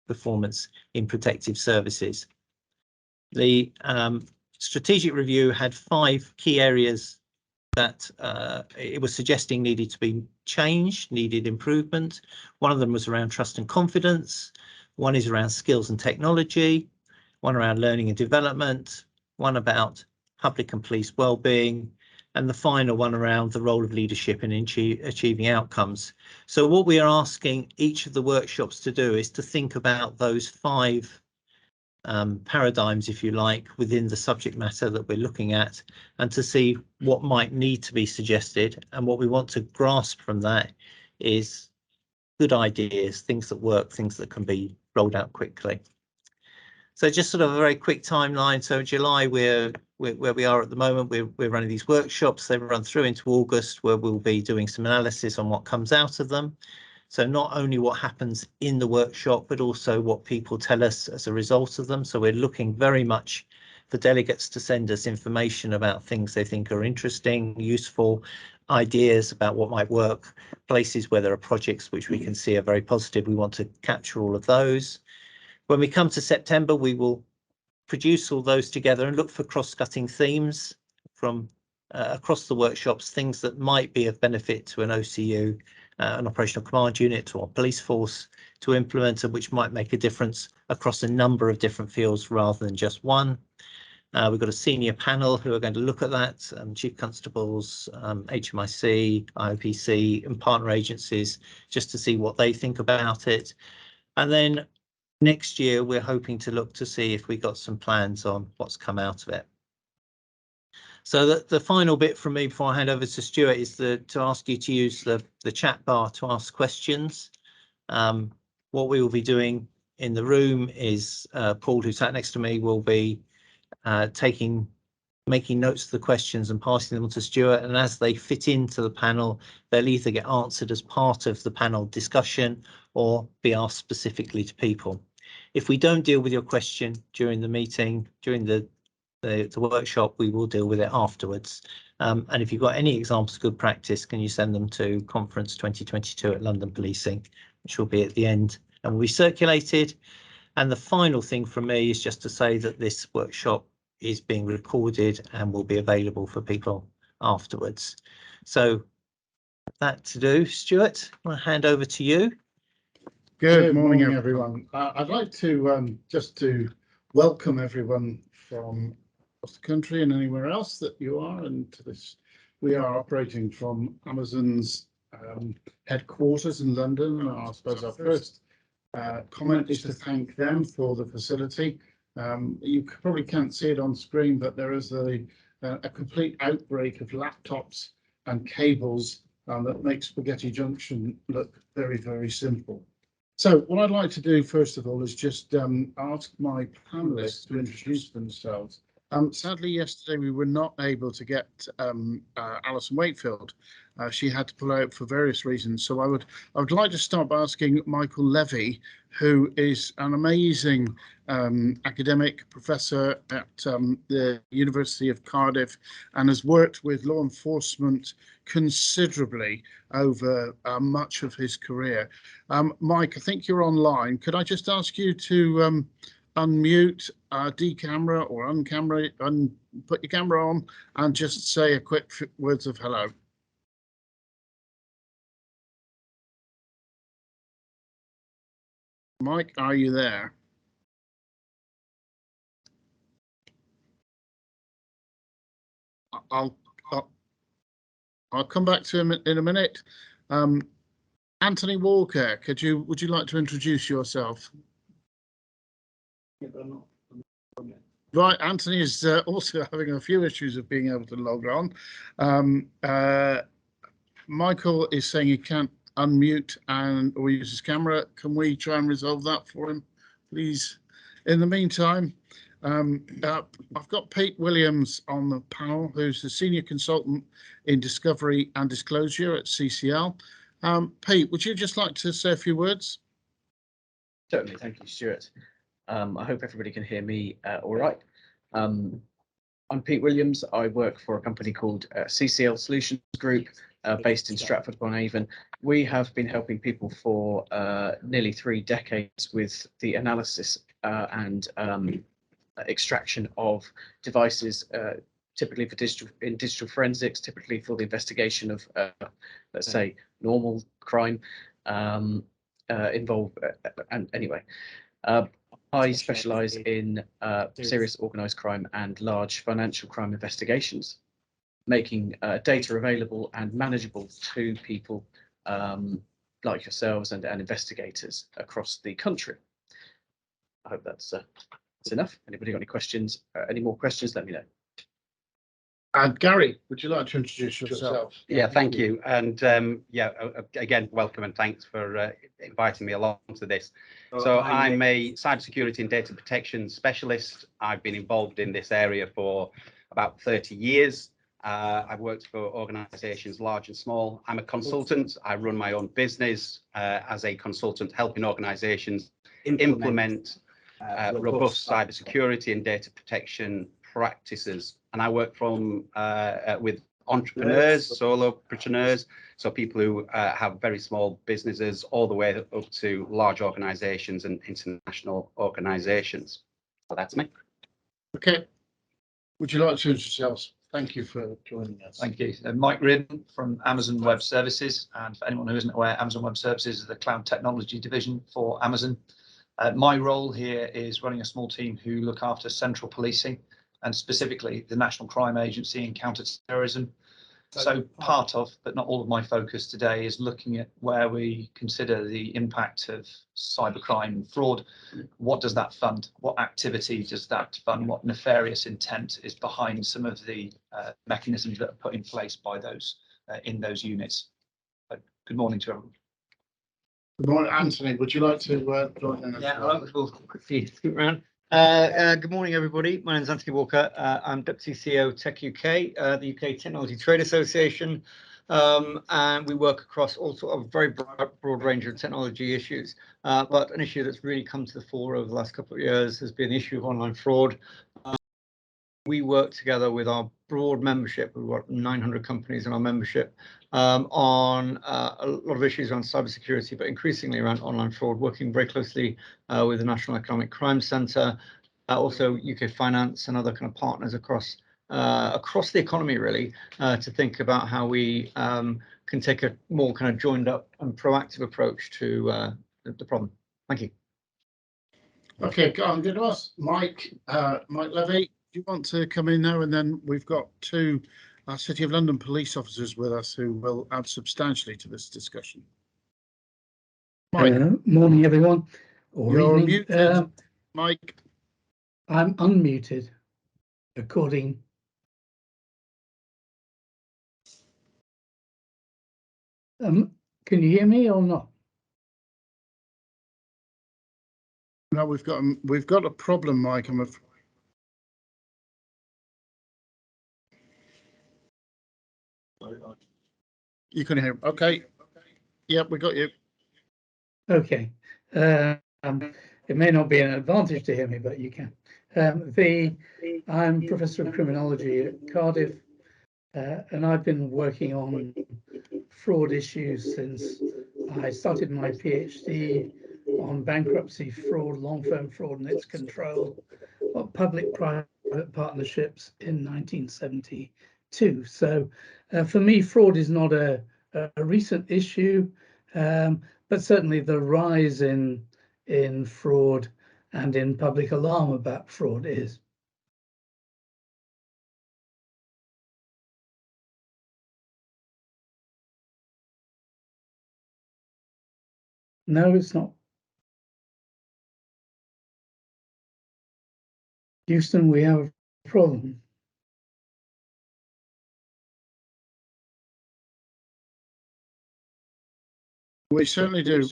performance in protective services. The strategic review had 5 key areas that it was suggesting needed to be changed, needed improvement. One of them was around trust and confidence. One is around skills and technology. One around learning and development. One about public and police well-being. And the final one around the role of leadership in achieving outcomes. So what we are asking each of the workshops to do is to think about those 5 paradigms, if you like, within the subject matter that we're looking at, and to see what might need to be suggested. And what we want to grasp from that is good ideas, things that work, things that can be rolled out quickly. So just sort of a very quick timeline. So July, we're where we are at the moment. We're running these workshops. They run through into August, where we'll be doing some analysis on what comes out of them. So not only what happens in the workshop, but also what people tell us as a result of them. So we're looking very much for delegates to send us information about things they think are interesting, useful, ideas about what might work, places where there are projects which we can see are very positive. We want to capture all of those. When we come to September, we will produce all those together and look for cross-cutting themes from across the workshops, things that might be of benefit to an OCU, an operational command unit, or a police force to implement, and which might make a difference across a number of different fields rather than just one. We've got a senior panel who are going to look at that, chief constables, HMIC, IOPC and partner agencies, just to see what they think about it. And then next year, we're hoping to look to see if we got some plans on what's come out of it. So the final bit from me before I hand over to Stuart is to ask you to use the chat bar to ask questions. What we will be doing in the room is Paul, who sat next to me, will be making notes of the questions and passing them on to Stuart. And as they fit into the panel, they'll either get answered as part of the panel discussion or be asked specifically to people. If we don't deal with your question during the meeting, during the workshop, we will deal with it afterwards. And if you've got any examples of good practice, can you send them to Conference 2022 at London Policing, which will be at the end and will be circulated. And the final thing from me is just to say that this workshop is being recorded and will be available for people afterwards. So that to do, Stuart, I'll hand over to you. Good morning, everyone. I'd like to just to welcome everyone from across the country and anywhere else that you are, and to this. We are operating from Amazon's headquarters in London, and I suppose our first comment is to thank them for the facility. You probably can't see it on screen, but there is a complete outbreak of laptops and cables that makes Spaghetti Junction look very, very simple. So what I'd like to do first of all is just ask my panelists to introduce themselves. Sadly, yesterday we were not able to get Alison Wakefield. She had to pull out for various reasons. So I would like to start by asking Michael Levy, who is an amazing academic professor at the University of Cardiff and has worked with law enforcement considerably over much of his career. Mike, I think you're online. Could I just ask you to unmute, decamera or uncamera, and put your camera on and just say a quick words of hello. Mike, are you there? I'll come back to him in a minute. Anthony Walker, would you like to introduce yourself? Right, Anthony is also having a few issues of being able to log on. Michael is saying he can't unmute or use his camera. Can we try and resolve that for him, please? In the meantime, I've got Pete Williams on the panel, who's the Senior Consultant in Discovery and Disclosure at CCL. Pete, would you just like to say a few words? Certainly, thank you, Stuart. I hope everybody can hear me all right. I'm Pete Williams. I work for a company called CCL Solutions Group. based in Stratford-upon-Avon. We have been helping people for nearly 3 decades with the analysis and extraction of devices, typically for digital forensics, typically for the investigation of, let's say, normal crime involved. And anyway, I specialise in serious organised crime and large financial crime investigations, making data available and manageable to people like yourselves and investigators across the country. I hope that's enough. Anybody got any questions? Any more questions? Let me know. And Gary, would you like to introduce yourself? Yeah, thank you. And again, welcome and thanks for inviting me along to this. So I'm a cybersecurity and data protection specialist. I've been involved in this area for about 30 years. I've worked for organizations large and small. I'm a consultant. I run my own business as a consultant, helping organizations implement robust cybersecurity and data protection practices. And I work with entrepreneurs, solopreneurs, so people who have very small businesses, all the way up to large organizations and international organizations. So that's me. Okay. Would you like to introduce yourself? Thank you for joining us. Thank you. Mike Riordan from Amazon Web Services. And for anyone who isn't aware, Amazon Web Services is the cloud technology division for Amazon. My role here is running a small team who look after central policing and specifically the National Crime Agency and counter-terrorism. So part of, but not all of my focus today is looking at where we consider the impact of cybercrime and fraud. What does that fund? What activity does that fund? What nefarious intent is behind some of the mechanisms that are put in place by those in those units? Good morning to everyone. Good morning, Anthony. Would you like to join in? Yeah, we'll quickly scoot around. Good morning, everybody. My name is Anthony Walker. I'm Deputy CEO Tech UK, the UK Technology Trade Association, and we work across all sort of very broad range of technology issues. But an issue that's really come to the fore over the last couple of years has been the issue of online fraud. We work together with our broad membership. We've got 900 companies in our membership on a lot of issues around cybersecurity, but increasingly around online fraud, working very closely with the National Economic Crime Centre, also UK Finance and other kind of partners across the economy, really, to think about how we can take a more kind of joined up and proactive approach to the problem. Thank you. Okay, I'm going to ask Mike Levy. Do you want to come in now? And then we've got 2 City of London police officers with us who will add substantially to this discussion. Mike. Morning, everyone. Or You're evening. muted, Mike. I'm unmuted, according. Can you hear me or not? No, we've got a problem, Mike. I'm afraid. You can hear. Okay. Yep, we got you. Okay. It may not be an advantage to hear me, but you can. I'm Professor of Criminology at Cardiff, and I've been working on fraud issues since I started my PhD on bankruptcy fraud, long-firm fraud and its control of public-private partnerships in 1972. So for me, fraud is not a recent issue, but certainly the rise in fraud and in public alarm about fraud is. No, it's not. Houston, we have a problem. We certainly do.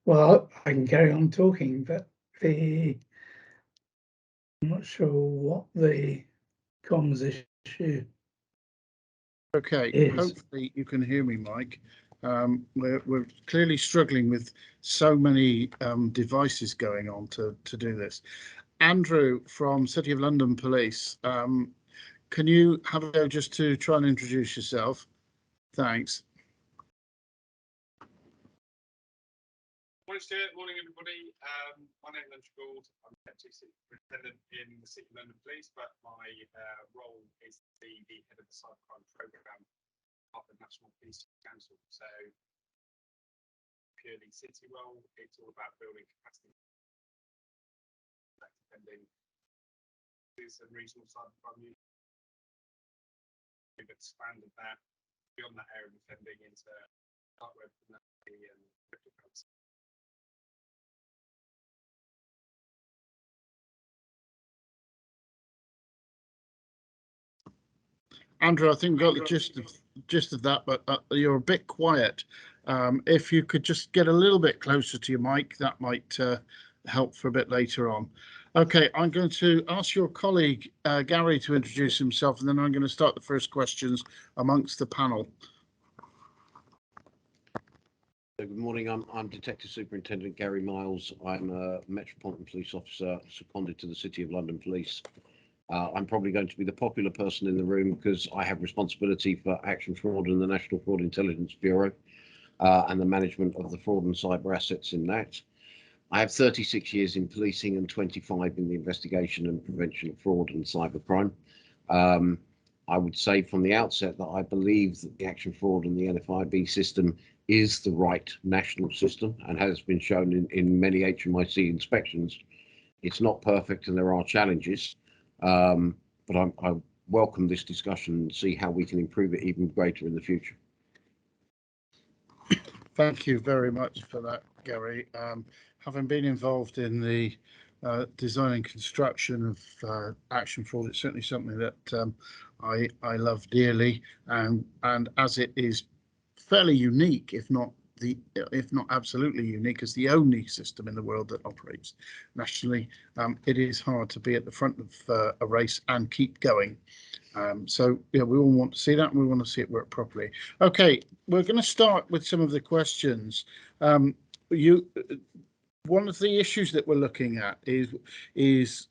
Well, I can carry on talking, but I'm not sure what the comms issue. Okay, hopefully you can hear me, Mike. We're clearly struggling with so many devices going on to do this. Andrew from City of London Police, can you have a go just to try and introduce yourself? Thanks. Morning, Stuart. Morning, everybody. My name is Andrew Gould. I'm Deputy Superintendent in the City of London Police, but my role is to be the head of the Cybercrime programme of the National Police Council. So, purely city role, it's all about building capacity. Defending some regional cybercrime units. We've expanded that beyond that area of defending into dark web criminality and cryptocurrency. Andrew, I think we got the gist of that, but you're a bit quiet. If you could just get a little bit closer to your mic, that might help for a bit later on. Okay, I'm going to ask your colleague Gary to introduce himself, and then I'm going to start the first questions amongst the panel. Good morning. I'm Detective Superintendent Gary Miles. I'm a Metropolitan Police Officer seconded to the City of London Police. I'm probably going to be the popular person in the room because I have responsibility for action fraud and the National Fraud Intelligence Bureau and the management of the fraud and cyber assets in that. I have 36 years in policing and 25 in the investigation and prevention of fraud and cybercrime. I would say from the outset that I believe that the action fraud and the NFIB system is the right national system and has been shown in many HMIC inspections. It's not perfect and there are challenges, but I welcome this discussion and see how we can improve it even greater in the future. Thank you very much for that, Gary. Having been involved in the design and construction of action fraud, it's certainly something that I love dearly, and as it is fairly unique, if not absolutely unique, as the only system in the world that operates nationally, it is hard to be at the front of a race and keep going. So yeah, we all want to see that, and we want to see it work properly. Okay, we're going to start with some of the questions. One of the issues that we're looking at is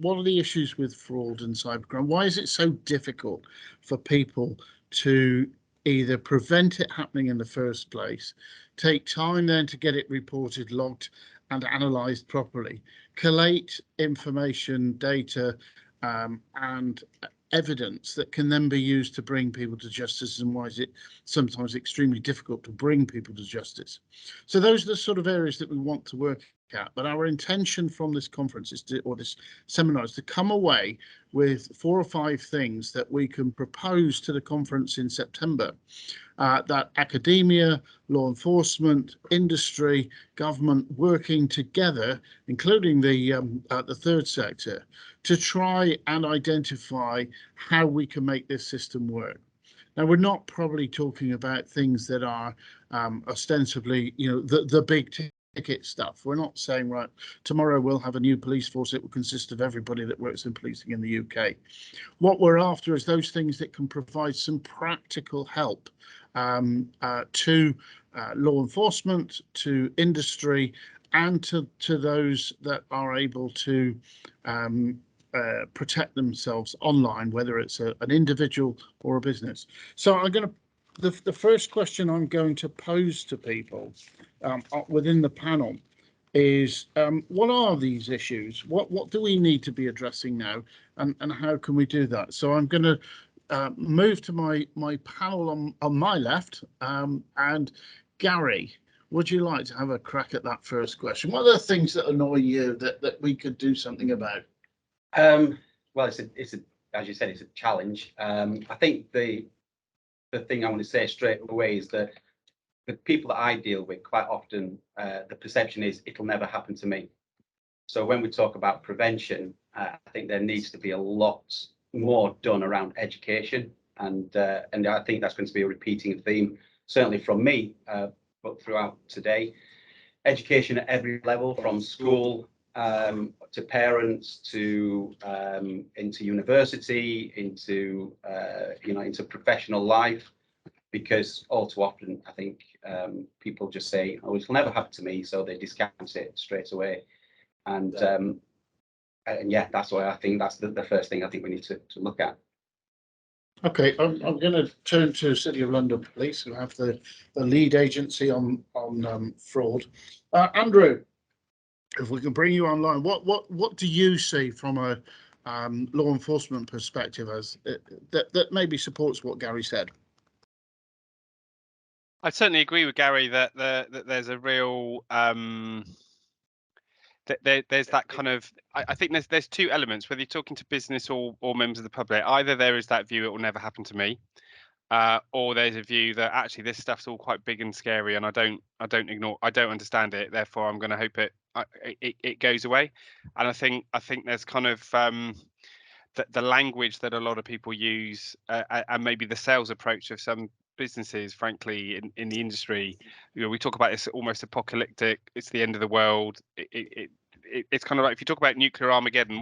what are the issues with fraud and cybercrime? Why is it so difficult for people to either prevent it happening in the first place, take time then to get it reported, logged and analysed properly, collate information, data and evidence that can then be used to bring people to justice, and why is it sometimes extremely difficult to bring people to justice? So those are the sort of areas that we want to work at, but our intention from this conference is or this seminar is to come away with 4 or 5 things that we can propose to the conference in September, that academia, law enforcement, industry, government working together, including the third sector, to try and identify how we can make this system work. Now, we're not probably talking about things that are ostensibly, the big ticket stuff. We're not saying, right, tomorrow we'll have a new police force. It will consist of everybody that works in policing in the UK. What we're after is those things that can provide some practical help to law enforcement, to industry, and to those that are able to protect themselves online, whether it's an individual or a business. So I'm going to, the first question I'm going to pose to people within the panel is, what are these issues? What do we need to be addressing now, and how can we do that? So I'm going to move to my panel on my left, and Gary, would you like to have a crack at that first question? What are the things that annoy you that we could do something about? Well, it's a as you said, it's a challenge. I think the thing I want to say straight away is that the people that I deal with, quite often the perception is it'll never happen to me. So when we talk about prevention, I think there needs to be a lot more done around education, and I think that's going to be a repeating theme, certainly from me, but throughout today. Education at every level, from school to parents, to into university, into into professional life, because all too often I think people just say, "Oh, it'll never happen to me," so they discount it straight away. And yeah, that's why I think that's the first thing I think we need to look at. Okay, I'm going to turn to City of London Police, who have the lead agency on fraud. Andrew, if we can bring you online, what do you see from a law enforcement perspective as that maybe supports what Gary said? I certainly agree with Gary that there's a real there's that kind of I think there's two elements, whether you're talking to business or members of the public. Either there is that view it will never happen to me, or there's a view that actually this stuff's all quite big and scary, and I don't understand it, therefore I'm going to hope it goes away. And I think there's kind of the language that a lot of people use, and maybe the sales approach of some businesses, frankly, in the industry. We talk about this almost apocalyptic, it's the end of the world. It's kind of like if you talk about nuclear Armageddon,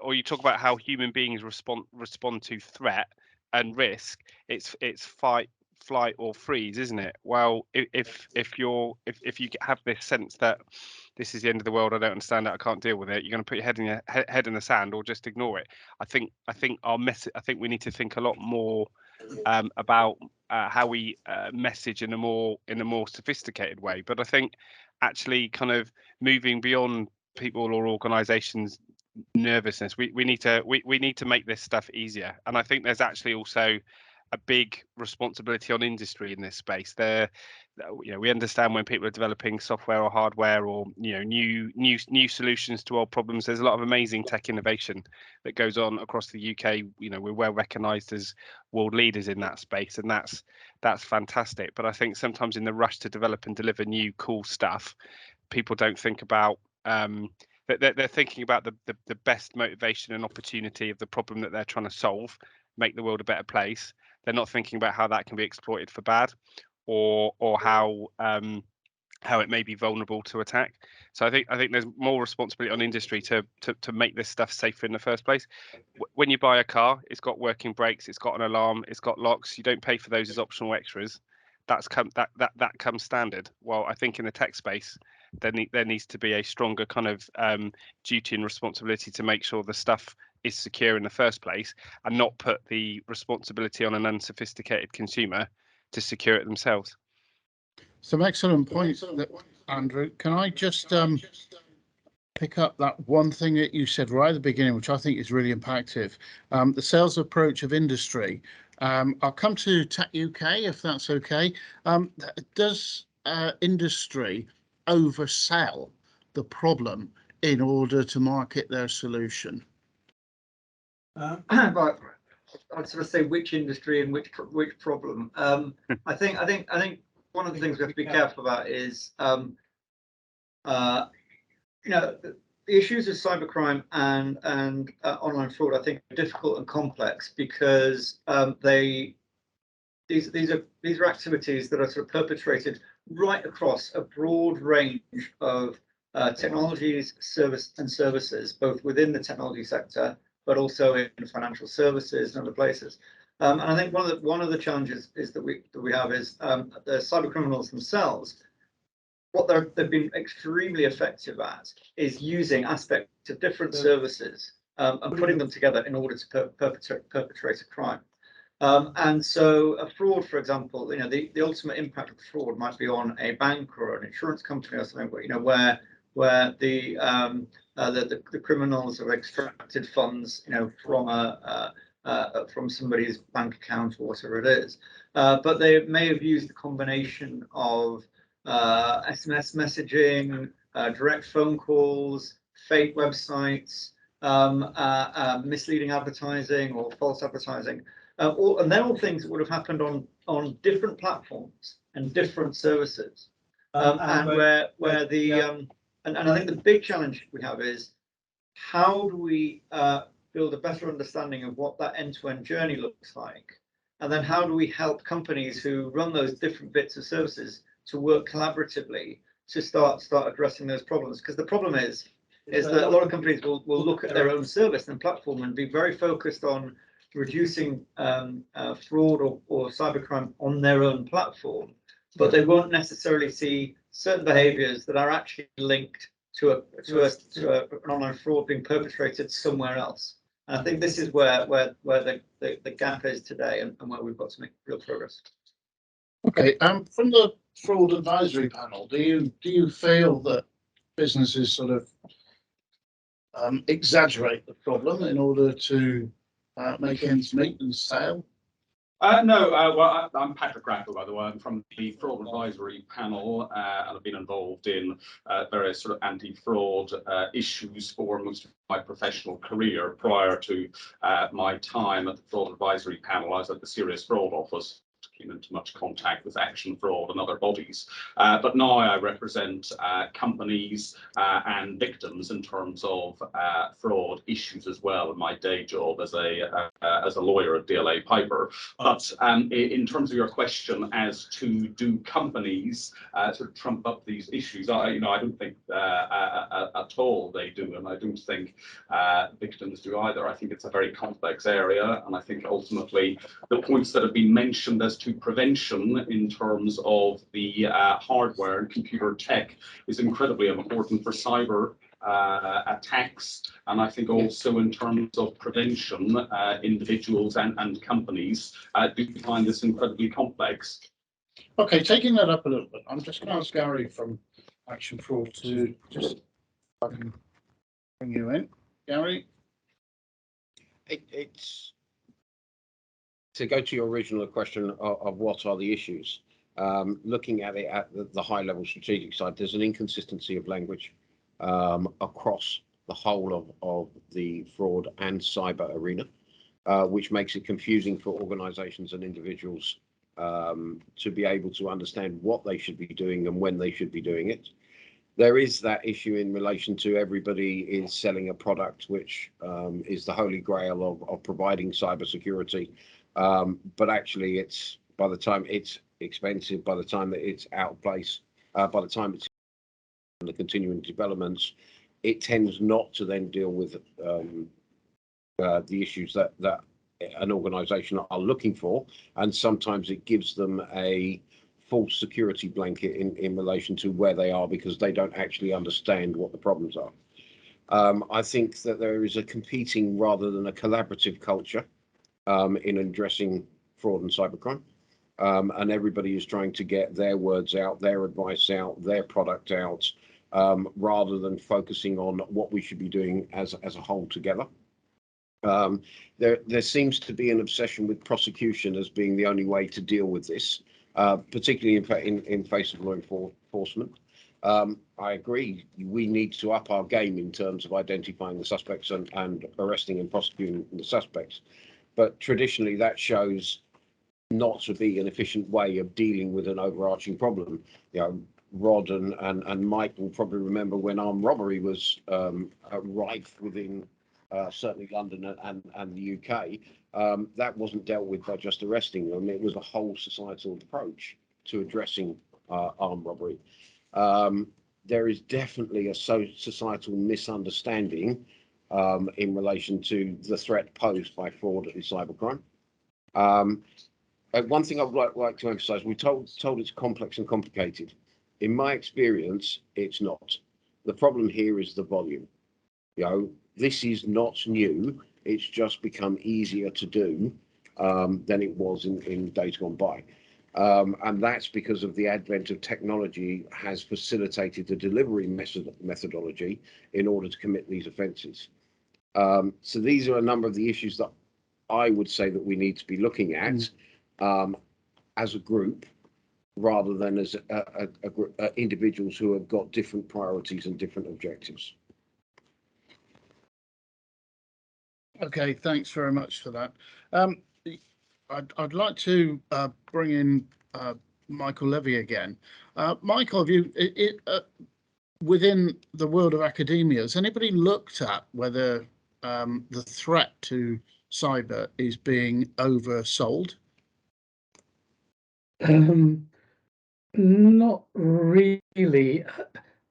or you talk about how human beings respond to threat and risk, it's fight, flight, or freeze, isn't it? Well, if you have this sense that this is the end of the world, I don't understand it, I can't deal with it, you're going to put your head in the sand or just ignore it. I think we need to think a lot more about how we message in a more sophisticated way. But I think actually kind of moving beyond people or organizations nervousness, we need to make this stuff easier. And I think there's actually also a big responsibility on industry in this space. We understand when people are developing software or hardware, or new solutions to old problems, there's a lot of amazing tech innovation that goes on across the UK. We're well recognized as world leaders in that space, and that's fantastic. But I think sometimes in the rush to develop and deliver new cool stuff, people don't think about they're thinking about the best motivation and opportunity of the problem that they're trying to solve, make the world a better place. They're not thinking about how that can be exploited for bad, or how it may be vulnerable to attack. So I think there's more responsibility on industry to make this stuff safer in the first place. When you buy a car, it's got working brakes, it's got an alarm, it's got locks. You don't pay for those as optional extras. That comes standard. Well, I think in the tech space, there needs to be a stronger kind of duty and responsibility to make sure the stuff is secure in the first place, and not put the responsibility on an unsophisticated consumer to secure it themselves. Some excellent points, Andrew. Can I just pick up that one thing that you said right at the beginning, which I think is really impactful, the sales approach of industry. I'll come to Tech UK if that's okay. Does industry oversell the problem in order to market their solution? But I'd sort of say which industry and which problem. I think one of the things we have to be careful about is the issues of cybercrime and online fraud, I think, are difficult and complex, because these are activities that are sort of perpetrated right across a broad range of technologies, services, both within the technology sector, but also in financial services and other places. And I think one of the challenges is that we have is the cyber criminals themselves. What they've been extremely effective at is using aspects of different services and putting them together in order to perpetrate a crime. And so a fraud, for example, the ultimate impact of fraud might be on a bank or an insurance company or something, where the criminals have extracted funds, from somebody's bank account or whatever it is. But they may have used a combination of SMS messaging, direct phone calls, fake websites, misleading advertising or false advertising. And they're all things that would have happened on different platforms and different services. And I think the big challenge we have is, how do we build a better understanding of what that end-to-end journey looks like? And then how do we help companies who run those different bits of services to work collaboratively to start addressing those problems? Because the problem is, is that a lot of companies will look at their own service and platform and be very focused on reducing fraud or cybercrime on their own platform, but they won't necessarily see certain behaviours that are actually linked to an online fraud being perpetrated somewhere else. And I think this is where the gap is today, and where we've got to make real progress. Okay, from the fraud advisory panel, do you feel that businesses sort of exaggerate the problem in order to make ends meet and sale? No, well, I'm Patrick Grackle, by the way. I'm from the Fraud Advisory Panel, and I've been involved in various sort of anti-fraud issues for most of my professional career. Prior to my time at the Fraud Advisory Panel, I was at the Serious Fraud Office. Came into much contact with action fraud and other bodies, but now I represent companies and victims in terms of fraud issues as well in my day job as a lawyer at DLA Piper. But in terms of your question as to do companies sort of trump up these issues, I don't think at all they do, and I don't think victims do either. I think it's a very complex area, and I think ultimately the points that have been mentioned as to prevention in terms of the hardware and computer tech is incredibly important for cyber attacks, and I think also in terms of prevention, individuals and companies do find this incredibly complex. Okay, taking that up a little bit, I'm just going to ask Gary from Action Fraud to just bring you in. Gary? It's to go to your original question of what are the issues. Looking at it at the high level strategic side, there's an inconsistency of language across the whole of the fraud and cyber arena, which makes it confusing for organizations and individuals to be able to understand what they should be doing and when they should be doing it. There is that issue in relation to everybody is selling a product which is the holy grail of providing cybersecurity, but actually it's, by the time it's expensive, by the time that it's out of place, by the time it's in the continuing developments, it tends not to then deal with the issues that an organization are looking for, and sometimes it gives them a false security blanket in relation to where they are because they don't actually understand what the problems are. I think that there is a competing rather than a collaborative culture in addressing fraud and cybercrime, and everybody is trying to get their words out, their advice out, their product out, rather than focusing on what we should be doing as a whole together. There seems to be an obsession with prosecution as being the only way to deal with this, particularly in face of law enforcement. I agree, we need to up our game in terms of identifying the suspects and arresting and prosecuting the suspects. But traditionally that shows not to be an efficient way of dealing with an overarching problem. Rod and Mike will probably remember when armed robbery was rife within certainly London and the UK. That wasn't dealt with by just arresting them. It was a whole societal approach to addressing armed robbery. There is definitely a societal misunderstanding in relation to the threat posed by fraud and cybercrime. One thing I would like to emphasize, we're told it's complex and complicated. In my experience, it's not. The problem here is the volume. This is not new. It's just become easier to do than it was in days gone by. And that's because of the advent of technology has facilitated the delivery methodology in order to commit these offences. So these are a number of the issues that I would say that we need to be looking at as a group, rather than as a group, individuals who have got different priorities and different objectives. Okay, thanks very much for that. I'd like to bring in Michael Levy again. Michael, have you, within the world of academia, has anybody looked at whether the threat to cyber is being oversold? Not really.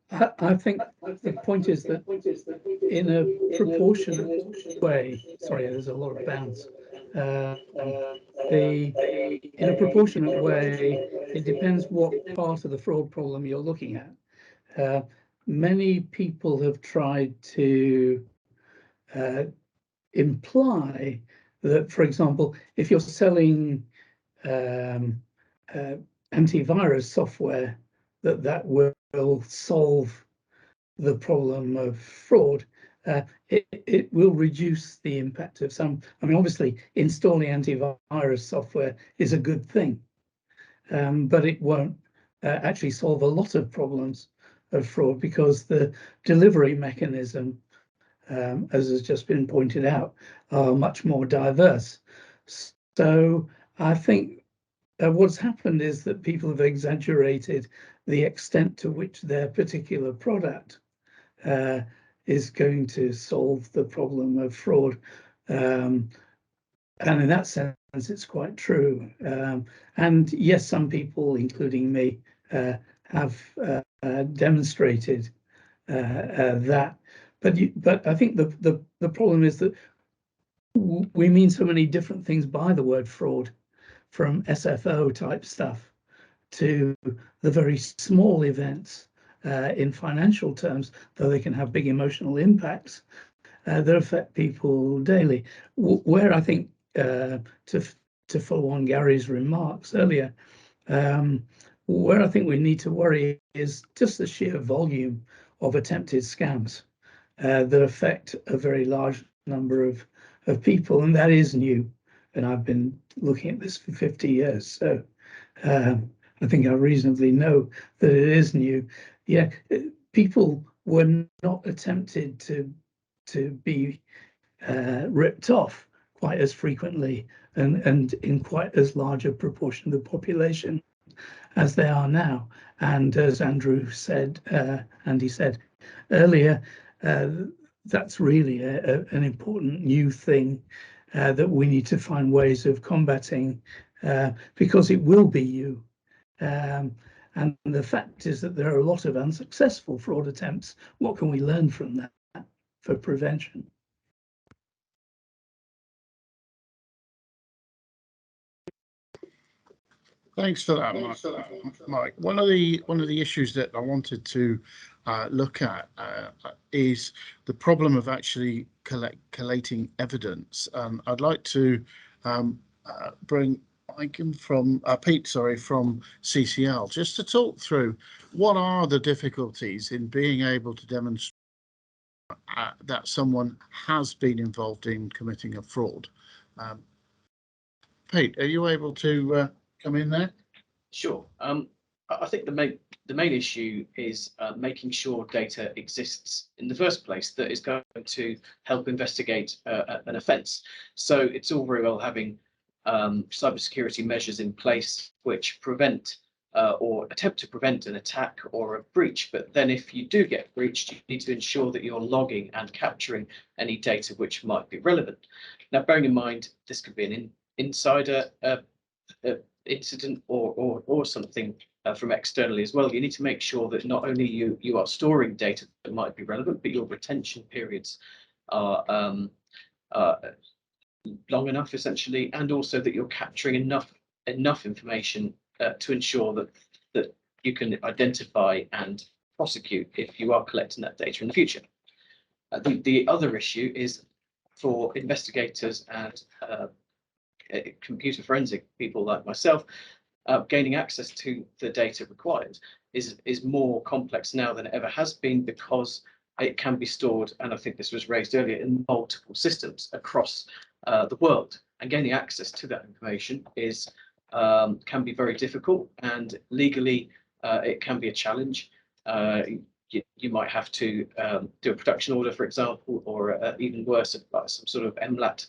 I think the point is that in a proportionate way, sorry, there's a lot of bounce. In a proportionate way, it depends what part of the fraud problem you're looking at. Many people have tried to imply that, for example, if you're selling antivirus software, that will solve the problem of fraud. It will reduce the impact of some. I mean, obviously, installing antivirus software is a good thing, but it won't actually solve a lot of problems of fraud because the delivery mechanism, as has just been pointed out, are much more diverse. So I think what's happened is that people have exaggerated the extent to which their particular product is going to solve the problem of fraud. And in that sense, it's quite true. And yes, some people, including me, have demonstrated that. But I think the problem is that we mean so many different things by the word fraud, from SFO type stuff to the very small events in financial terms, though they can have big emotional impacts that affect people daily. Where I think, to follow on Gary's remarks earlier, where I think we need to worry is just the sheer volume of attempted scams that affect a very large number of people, and that is new. And I've been looking at this for 50 years, so I think I reasonably know that it is new. Yeah, people were not attempted to be ripped off quite as frequently and in quite as large a proportion of the population as they are now. And as Andy said earlier, that's really an important new thing that we need to find ways of combating, because it will be you. And the fact is that there are a lot of unsuccessful fraud attempts. What can we learn from that for prevention? Thanks for that, Mike. One of the issues that I wanted to look at is the problem of actually collating evidence. I'd like to bring Mike from Pete, from CCL, just to talk through what are the difficulties in being able to demonstrate that someone has been involved in committing a fraud. Pete, are you able to come in there? Sure. I think the main issue is making sure data exists in the first place that is going to help investigate an offence. So it's all very well having cybersecurity measures in place which prevent or attempt to prevent an attack or a breach. But then if you do get breached, you need to ensure that you're logging and capturing any data which might be relevant. Now, bearing in mind, this could be an insider incident or something from externally as well. You need to make sure that not only you are storing data that might be relevant, but your retention periods are long enough, essentially, and also that you're capturing enough information to ensure that you can identify and prosecute if you are collecting that data in the future. The other issue is for investigators and computer forensic people like myself, gaining access to the data required is more complex now than it ever has been, because it can be stored, and I think this was raised earlier, in multiple systems across the world. And gaining access to that information can be very difficult, and legally it can be a challenge. You might have to do a production order, for example, or even worse, some sort of MLAT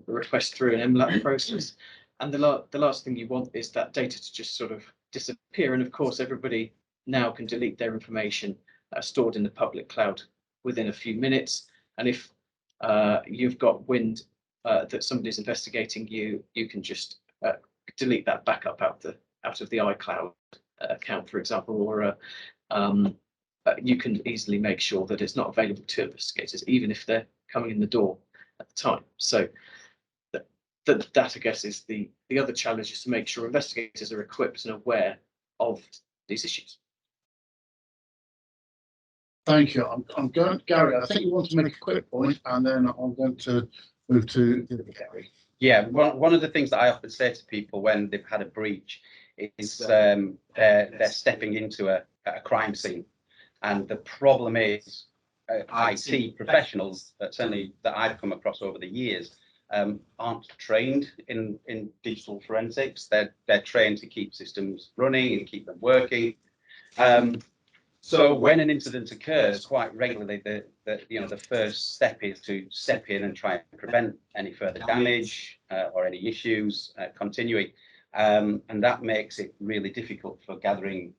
request through an MLAT process. And the last thing you want is that data to just sort of disappear. And of course, everybody now can delete their information stored in the public cloud within a few minutes. And if you've got wind that somebody's investigating you, you can just delete that backup out of the iCloud account, for example, or you can easily make sure that it's not available to investigators, even if they're coming in the door at the time. So that I guess is the other challenge, is to make sure investigators are equipped and aware of these issues. Thank you. I'm going, Gary, I think you want to make a quick point, and then I'm going to move to Gary. Yeah, one of the things that I often say to people when they've had a breach is they're stepping into a crime scene, and the problem is IT professionals, certainly that I've come across over the years, aren't trained in digital forensics. They're trained to keep systems running and keep them working. So when an incident occurs, quite regularly, the first step is to step in and try and prevent any further damage or any issues continuing, and that makes it really difficult for gathering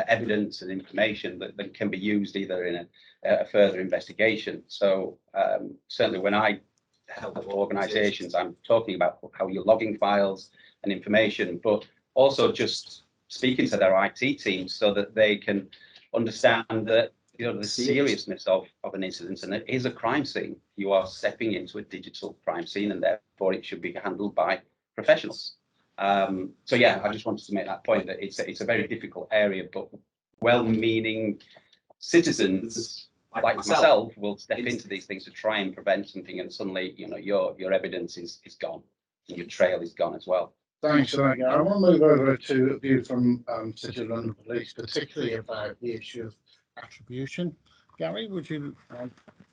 evidence and information that can be used either in a further investigation. So certainly when I help organisations, I'm talking about how you're logging files and information, but also just speaking to their IT teams so that they can understand that the seriousness of an incident, and it is a crime scene. You are stepping into a digital crime scene, and therefore it should be handled by professionals. So yeah, I just wanted to make that point, that it's a very difficult area, but well-meaning citizens like myself will step into these things to try and prevent something, and suddenly your evidence is gone, and your trail is gone as well. Thanks for that, Gary. I want to move over to a view from City of London Police, particularly about the issue of attribution. Gary, would you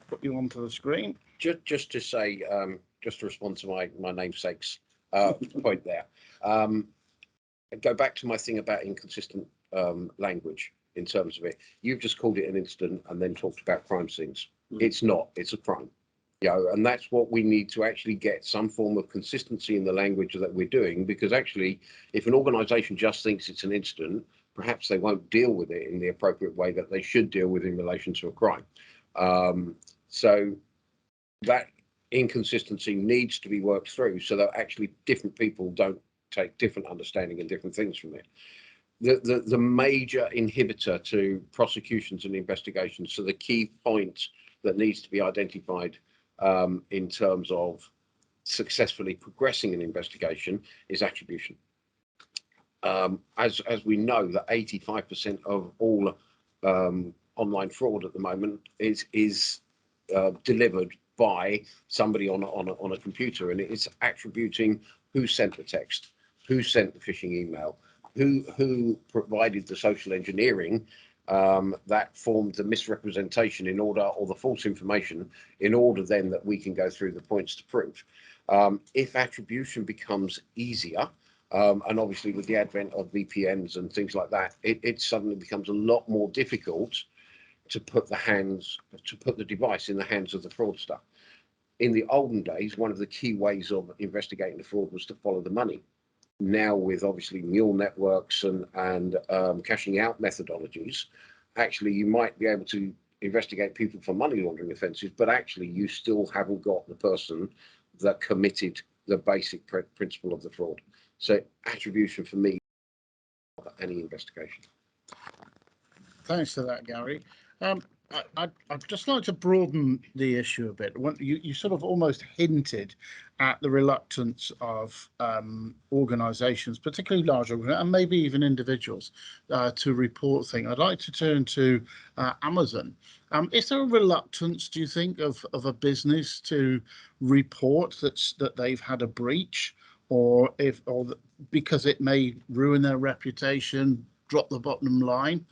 put you onto the screen? Just to say, just to respond to my namesake's point there. Go back to my thing about inconsistent language in terms of it. You've just called it an incident and then talked about crime scenes. It's not. It's a crime. And that's what we need to actually get, some form of consistency in the language that we're doing, because actually, if an organisation just thinks it's an incident, perhaps they won't deal with it in the appropriate way that they should deal with in relation to a crime. So that inconsistency needs to be worked through so that actually different people don't take different understanding and different things from it. The major inhibitor to prosecutions and investigations, so the key point that needs to be identified in terms of successfully progressing an investigation, is attribution. As we know, that 85% of all online fraud at the moment is delivered by somebody on a computer, and it's attributing who sent the text, who sent the phishing email, who provided the social engineering that formed the misrepresentation in order, or the false information, in order then that we can go through the points to prove. If attribution becomes easier, and obviously with the advent of VPNs and things like that, it suddenly becomes a lot more difficult to put the device in the hands of the fraudster. In the olden days, one of the key ways of investigating the fraud was to follow the money. Now, with obviously neural networks and cashing out methodologies, actually you might be able to investigate people for money laundering offences, but actually you still haven't got the person that committed the basic principle of the fraud. So attribution for me, any investigation. Thanks for that, Gary. I'd just like to broaden the issue a bit. You sort of almost hinted at the reluctance of organisations, particularly large organisations, and maybe even individuals, to report things. I'd like to turn to Amazon. Is there a reluctance, do you think, of a business to report that they've had a breach, or because it may ruin their reputation, drop the bottom line?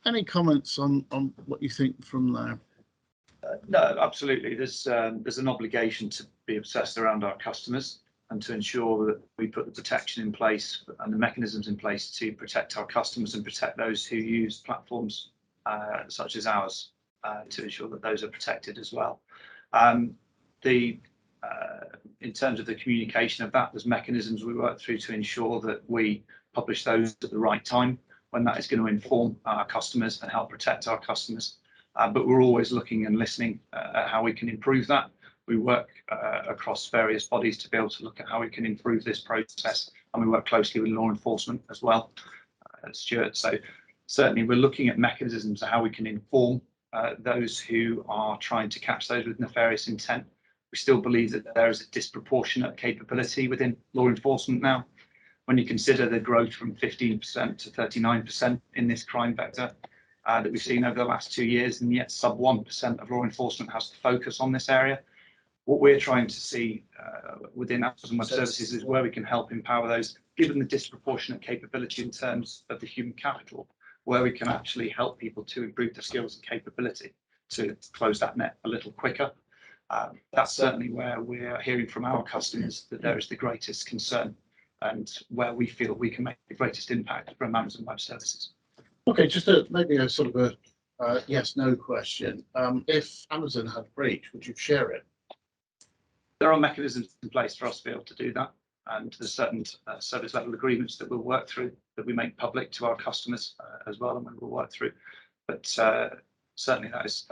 Any comments on what you think from there? No, absolutely. There's an obligation to be obsessed around our customers and to ensure that we put the protection in place and the mechanisms in place to protect our customers and protect those who use platforms such as ours, to ensure that those are protected as well. In terms of the communication of that, there's mechanisms we work through to ensure that we publish those at the right time, when that is going to inform our customers and help protect our customers. But we're always looking and listening at how we can improve that. We work across various bodies to be able to look at how we can improve this process, and we work closely with law enforcement as well, Stuart. So Certainly, we're looking at mechanisms of how we can inform those who are trying to catch those with nefarious intent. We still believe that there is a disproportionate capability within law enforcement now. When you consider the growth from 15% to 39% in this crime vector that we've seen over the last 2 years, and yet sub 1% of law enforcement has to focus on this area. What we're trying to see within Amazon Web Services is where we can help empower those, given the disproportionate capability in terms of the human capital, where we can actually help people to improve their skills and capability to close that net a little quicker. That's certainly where we're hearing from our customers that there is the greatest concern and where we feel we can make the greatest impact from Amazon Web Services. Okay, just maybe a sort of a yes/no question. If Amazon had breach, would you share it? There are mechanisms in place for us to be able to do that, and there's certain service level agreements that we'll work through that we make public to our customers as well, and we'll work through. But certainly that is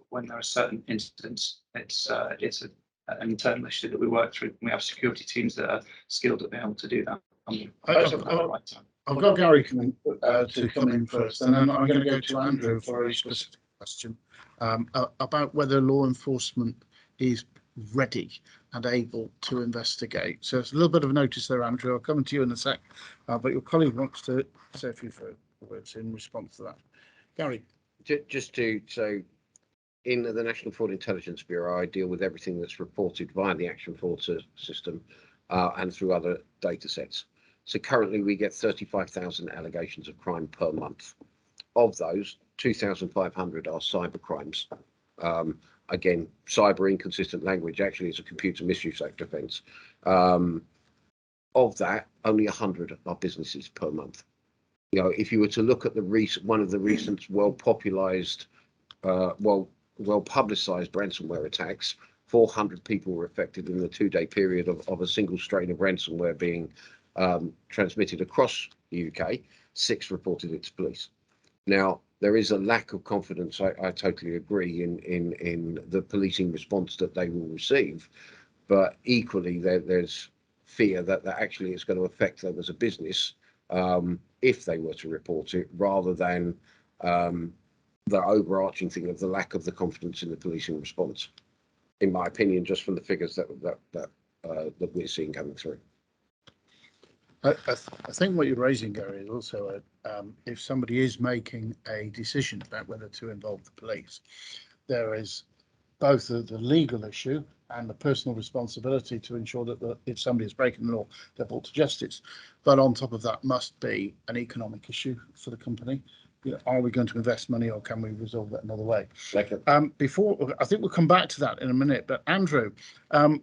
when there are certain incidents, it's an internal issue that we work through. We have security teams that are skilled at being able to do that. I've got Gary coming to come in first, and then I'm going to go to Andrew for a specific question about whether law enforcement is ready and able to investigate. So it's a little bit of a notice there, Andrew. I'll come to you in a sec, but your colleague wants to say a few words in response to that. Gary. So in the National Fraud Intelligence Bureau, I deal with everything that's reported via the Action Fraud system and through other data sets. So currently we get 35,000 allegations of crime per month. Of those, 2,500 are cyber crimes. Again, cyber inconsistent language actually is a Computer Misuse Act offence. Of that, only 100 are businesses per month. You know, if you were to look at one of the recent well-publicised ransomware attacks, 400 people were affected in the 2-day period of a single strain of ransomware being transmitted across the UK. 6 reported it to police. Now, there is a lack of confidence, I totally agree, in the policing response that they will receive, but equally there's fear that actually it's going to affect them as a business if they were to report it, rather than the overarching thing of the lack of the confidence in the policing response, in my opinion, just from the figures that we're seeing coming through. I think what you're raising, Gary, is also if somebody is making a decision about whether to involve the police, there is both the legal issue and the personal responsibility to ensure that if somebody is breaking the law, they're brought to justice. But on top of that must be an economic issue for the company. You know, are we going to invest money, or can we resolve that another way? Before, I think we'll come back to that in a minute. But Andrew,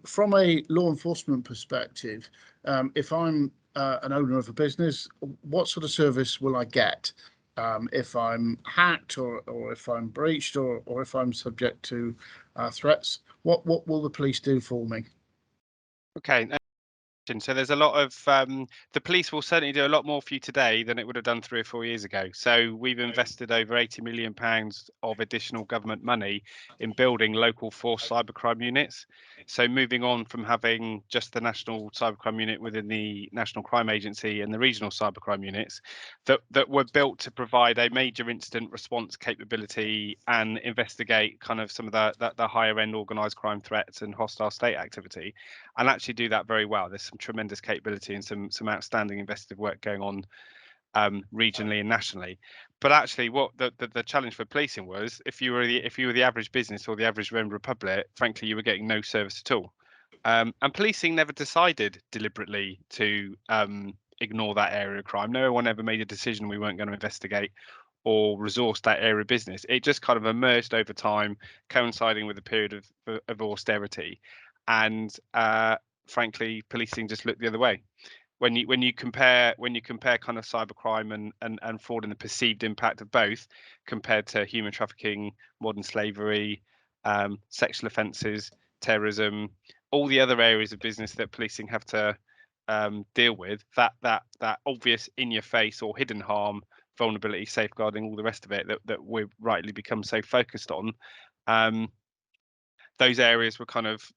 from a law enforcement perspective, if I'm an owner of a business, what sort of service will I get if I'm hacked, or if I'm breached, or if I'm subject to threats? What will the police do for me? Okay. So there's a lot of the police will certainly do a lot more for you today than it would have done 3 or 4 years ago. So we've invested over £80 million of additional government money in building local force cybercrime units. So moving on from having just the National Cybercrime Unit within the National Crime Agency and the regional cybercrime units that were built to provide a major incident response capability and investigate kind of some of the higher end organised crime threats and hostile state activity, and actually do that very well. There's some tremendous capability and some outstanding investigative work going on regionally and nationally. But actually, what the challenge for policing was, if you were the average business or the average member of the public, frankly, you were getting no service at all. And policing never decided deliberately to ignore that area of crime. No one ever made a decision we weren't going to investigate or resource that area of business. It just kind of emerged over time, coinciding with a period of austerity. And frankly, policing just looked the other way. When you compare kind of cybercrime and fraud and the perceived impact of both compared to human trafficking, modern slavery, sexual offences, terrorism, all the other areas of business that policing have to deal with, that obvious in your face or hidden harm, vulnerability, safeguarding, all the rest of it that we've rightly become so focused on, those areas were kind of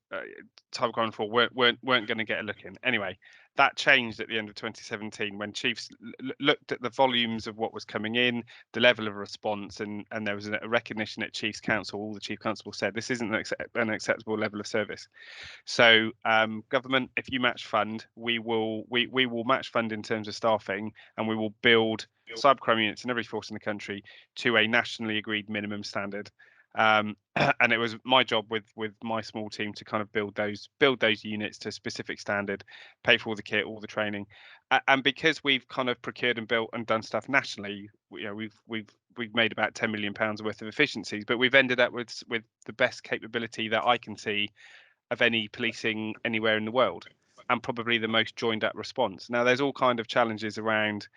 cybercrime for weren't going to get a look in. Anyway, that changed at the end of 2017 when chiefs looked at the volumes of what was coming in, the level of response, and there was a recognition at Chiefs Council. All the chief constables said this isn't an acceptable level of service. So government, if you match fund, we will match fund in terms of staffing, and we will build cybercrime units in every force in the country to a nationally agreed minimum standard. And it was my job with my small team to kind of build those units to a specific standard, pay for all the kit, all the training, and because we've kind of procured and built and done stuff nationally, we've made about £10 million worth of efficiencies, but we've ended up with the best capability that I can see of any policing anywhere in the world, and probably the most joined up response. Now, there's all kind of challenges around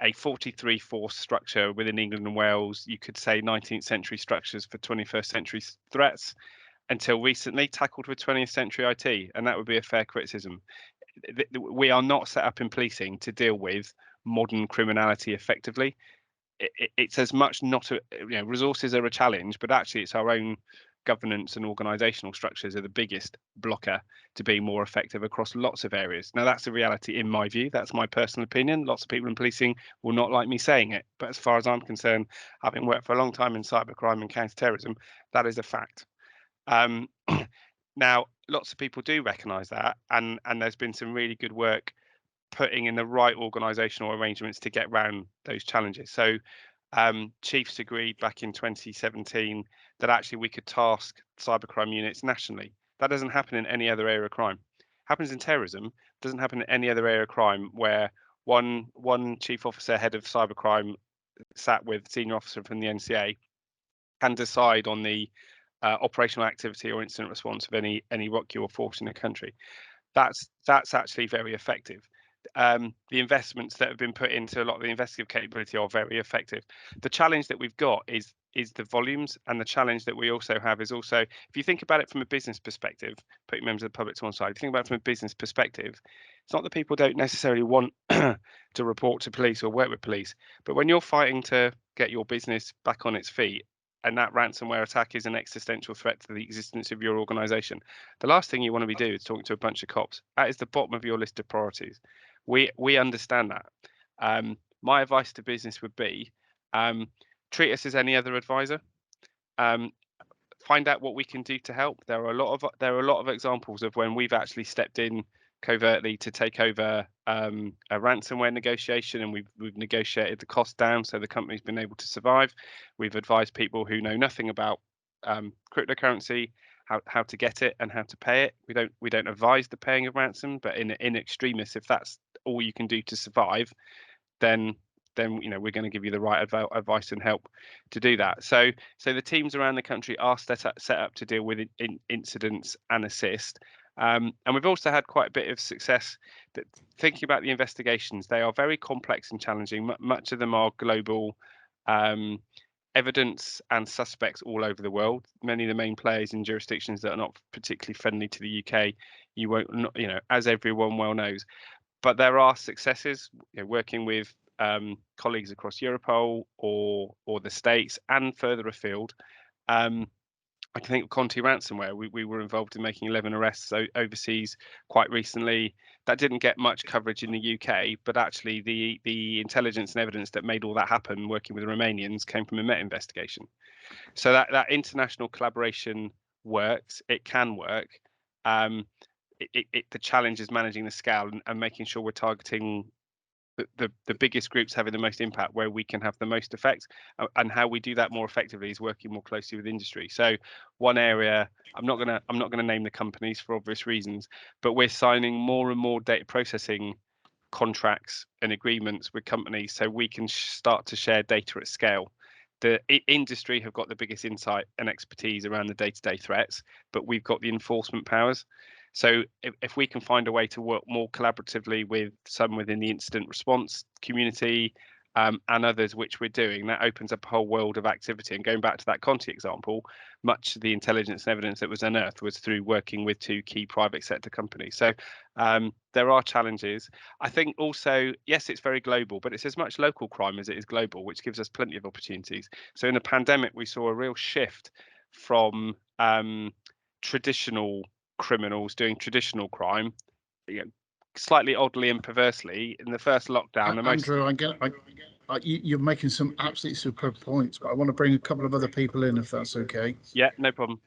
a 43 force structure within England and Wales. You could say 19th century structures for 21st century threats, until recently tackled with 20th century IT, and that would be a fair criticism. We are not set up in policing to deal with modern criminality effectively. It's as much not resources are a challenge, but actually it's our own governance and organizational structures are the biggest blocker to being more effective across lots of areas. Now, that's a reality in my view. That's my personal opinion. Lots of people in policing will not like me saying it, but as far as I'm concerned, having worked for a long time in cybercrime and counter-terrorism, that is a fact. Now, lots of people do recognise that, and there's been some really good work putting in the right organisational arrangements to get around those challenges. So chiefs agreed back in 2017 that actually we could task cybercrime units nationally. That doesn't happen in any other area of crime. It happens in terrorism. Doesn't happen in any other area of crime where one chief officer, head of cybercrime, sat with senior officer from the NCA, can decide on the operational activity or incident response of any ROCU or force in the country. That's actually very effective. The investments that have been put into a lot of the investigative capability are very effective. The challenge that we've got is the volumes, and the challenge that we also have is also, if you think about it from a business perspective, putting members of the public to one side, if you think about it from a business perspective, it's not that people don't necessarily want to report to police or work with police, but when you're fighting to get your business back on its feet, and that ransomware attack is an existential threat to the existence of your organization, the last thing you want to be doing is talking to a bunch of cops. That is the bottom of your list of priorities. We understand that. My advice to business would be treat us as any other advisor. Find out what we can do to help. There are a lot of examples of when we've actually stepped in covertly to take over a ransomware negotiation, and we've negotiated the cost down so the company's been able to survive. We've advised people who know nothing about cryptocurrency how to get it and how to pay it. We don't advise the paying of ransom, but in extremis, if that's all you can do to survive, then we're going to give you the right advice and help to do that. So the teams around the country are set up to deal with incidents and assist. And we've also had quite a bit of success thinking about the investigations. They are very complex and challenging. Much of them are global. Evidence and suspects all over the world. Many of the main players in jurisdictions that are not particularly friendly to the UK, you won't, as everyone well knows. But there are successes, working with colleagues across Europol or the States and further afield. I can think of Conti ransomware. We were involved in making 11 arrests overseas quite recently. That didn't get much coverage in the UK, but actually the intelligence and evidence that made all that happen, working with the Romanians, came from a Met investigation. So that international collaboration works. It can work. The challenge is managing the scale and making sure we're targeting the biggest groups having the most impact where we can have the most effect, and how we do that more effectively is working more closely with industry. So one area, I'm not gonna name the companies for obvious reasons, but we're signing more and more data processing contracts and agreements with companies so we can start to share data at scale. The industry have got the biggest insight and expertise around the day-to-day threats, but we've got the enforcement powers. So if we can find a way to work more collaboratively with some within the incident response community and others, which we're doing, that opens up a whole world of activity. And going back to that Conti example, much of the intelligence and evidence that was unearthed was through working with two key private sector companies. So there are challenges. I think also, yes, it's very global, but it's as much local crime as it is global, which gives us plenty of opportunities. So in the pandemic, we saw a real shift from traditional criminals doing traditional crime. Slightly oddly and perversely, in the first lockdown, Andrew, you're making some absolutely superb points, but I want to bring a couple of other people in, if that's okay. Yeah, no problem.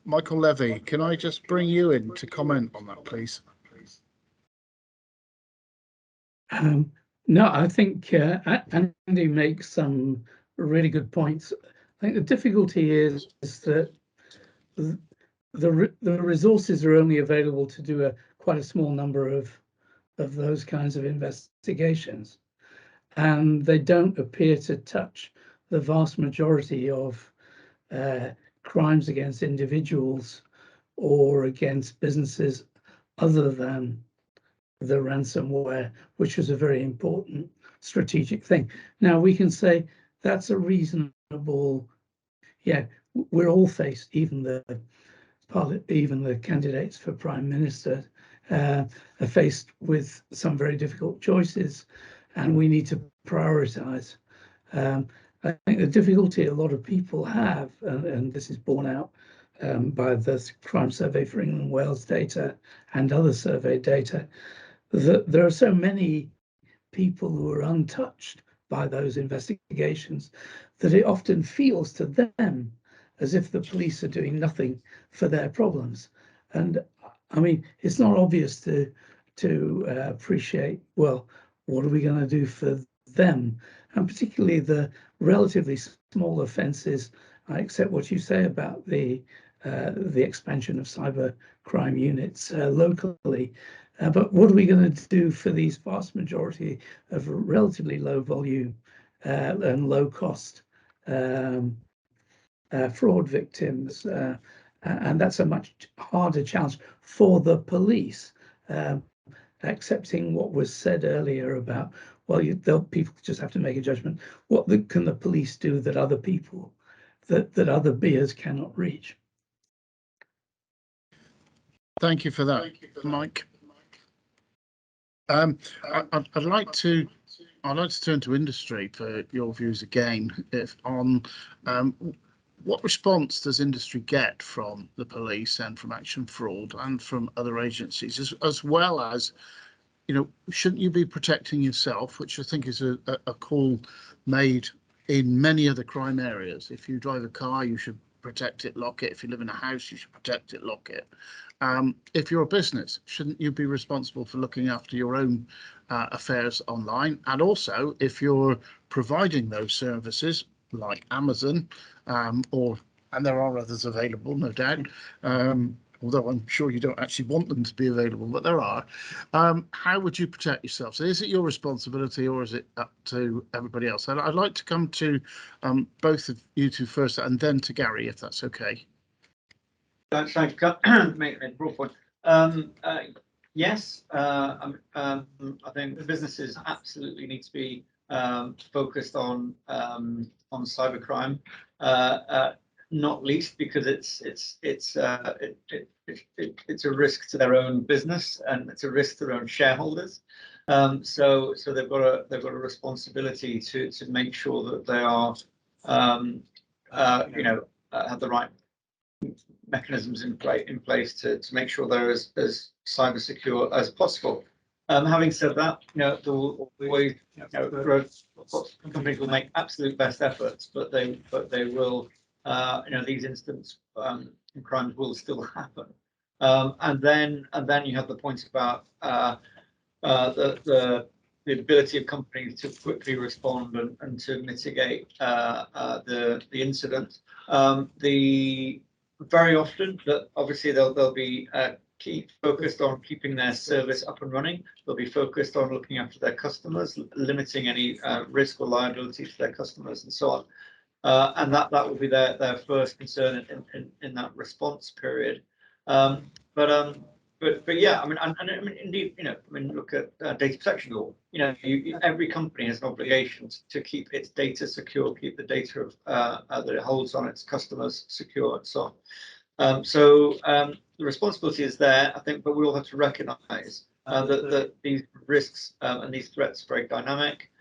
Michael Levy, can I just bring you in to comment on that, please? No, I think Andy makes some really good points. I think the difficulty is that the resources are only available to do quite a small number of those kinds of investigations, and they don't appear to touch the vast majority of crimes against individuals or against businesses other than the ransomware, which was a very important strategic thing. Now we can say that's a reasonable, yeah, we're all faced, even the candidates for Prime Minister are faced with some very difficult choices, and we need to prioritize. I think the difficulty a lot of people have, and this is borne out by the Crime Survey for England and Wales data and other survey data, that there are so many people who are untouched by those investigations that it often feels to them as if the police are doing nothing for their problems. And I mean, it's not obvious to appreciate, well, what are we going to do for them? And particularly the relatively small offences. I accept what you say about the expansion of cyber crime units locally. But what are we going to do for these vast majority of relatively low volume and low cost fraud victims? And that's a much harder challenge for the police. Accepting what was said earlier about, well, people just have to make a judgment. What can the police do that other people, that other beers cannot reach? Thank you for that, Mike. I'd like to turn to industry for your views again, on what response does industry get from the police and from Action Fraud and from other agencies, as well as, shouldn't you be protecting yourself, which I think is a call made in many other crime areas. If you drive a car, you should protect it, lock it. If you live in a house, you should protect it, lock it. If you're a business, shouldn't you be responsible for looking after your own affairs online? And also, if you're providing those services like Amazon, and there are others available, no doubt, although I'm sure you don't actually want them to be available, but there are. How would you protect yourself? So is it your responsibility, or is it up to everybody else? And I'd like to come to both of you two first, and then to Gary, if that's okay. Thanks. Make a broad point. Yes, I think the businesses absolutely need to be focused on cybercrime, not least because it's a risk to their own business, and it's a risk to their own shareholders. So they've got a responsibility to make sure that they are have the right mechanisms in place to make sure they're as cyber secure as possible. Having said that, there will always, companies will make absolute best efforts, but they will, these incidents and crimes will still happen. And then you have the point about the ability of companies to quickly respond and to mitigate the incident. Very often, that obviously they'll be keep focused on keeping their service up and running. They'll be focused on looking after their customers, limiting any risk or liability to their customers, and so on. And that will be their first concern in that response period. But yeah, I mean, indeed, look at data protection law. Every company has an obligation to keep its data secure, keep the data that it holds on its customers secure, and so on. So the responsibility is there, I think, but we all have to recognise that these risks and these threats are very dynamic.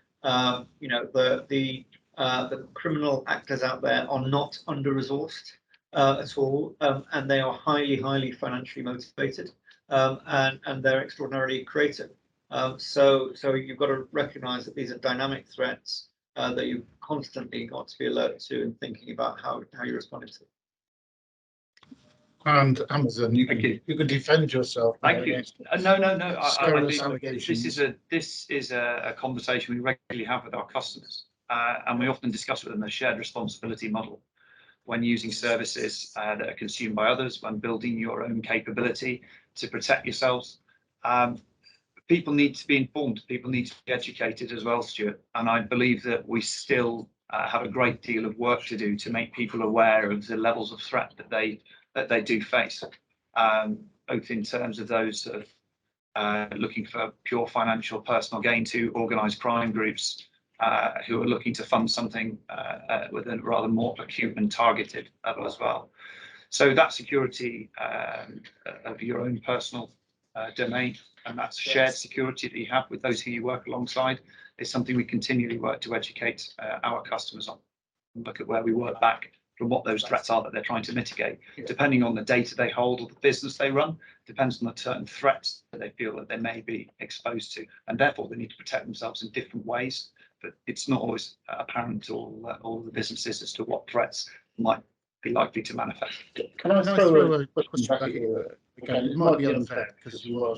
the criminal actors out there are not under-resourced at all, and they are highly financially motivated, and they're extraordinarily creative. So you've got to recognise that these are dynamic threats that you've constantly got to be alert to and thinking about how you're responding to. And Amazon, you can defend yourself. Thank you. No. I think allegations. this is a conversation we regularly have with our customers, and we often discuss with them a shared responsibility model when using services that are consumed by others, when building your own capability to protect yourselves. People need to be informed. People need to be educated as well, Stuart. And I believe that we still have a great deal of work to do to make people aware of the levels of threat that they do face, both in terms of those that are looking for pure financial personal gain to organised crime groups who are looking to fund something with a rather more acute and targeted level as well. So that security of your own personal domain, and that's shared security that you have with those who you work alongside, is something we continually work to educate our customers on. And look at where we work back from what those threats are that they're trying to mitigate, depending on the data they hold or the business they run, depends on the certain threats that they feel that they may be exposed to, and therefore they need to protect themselves in different ways. But it's not always apparent to all the businesses as to what threats might be likely to manifest. Can I throw a quick question back at you? Again, it might be unfair because you are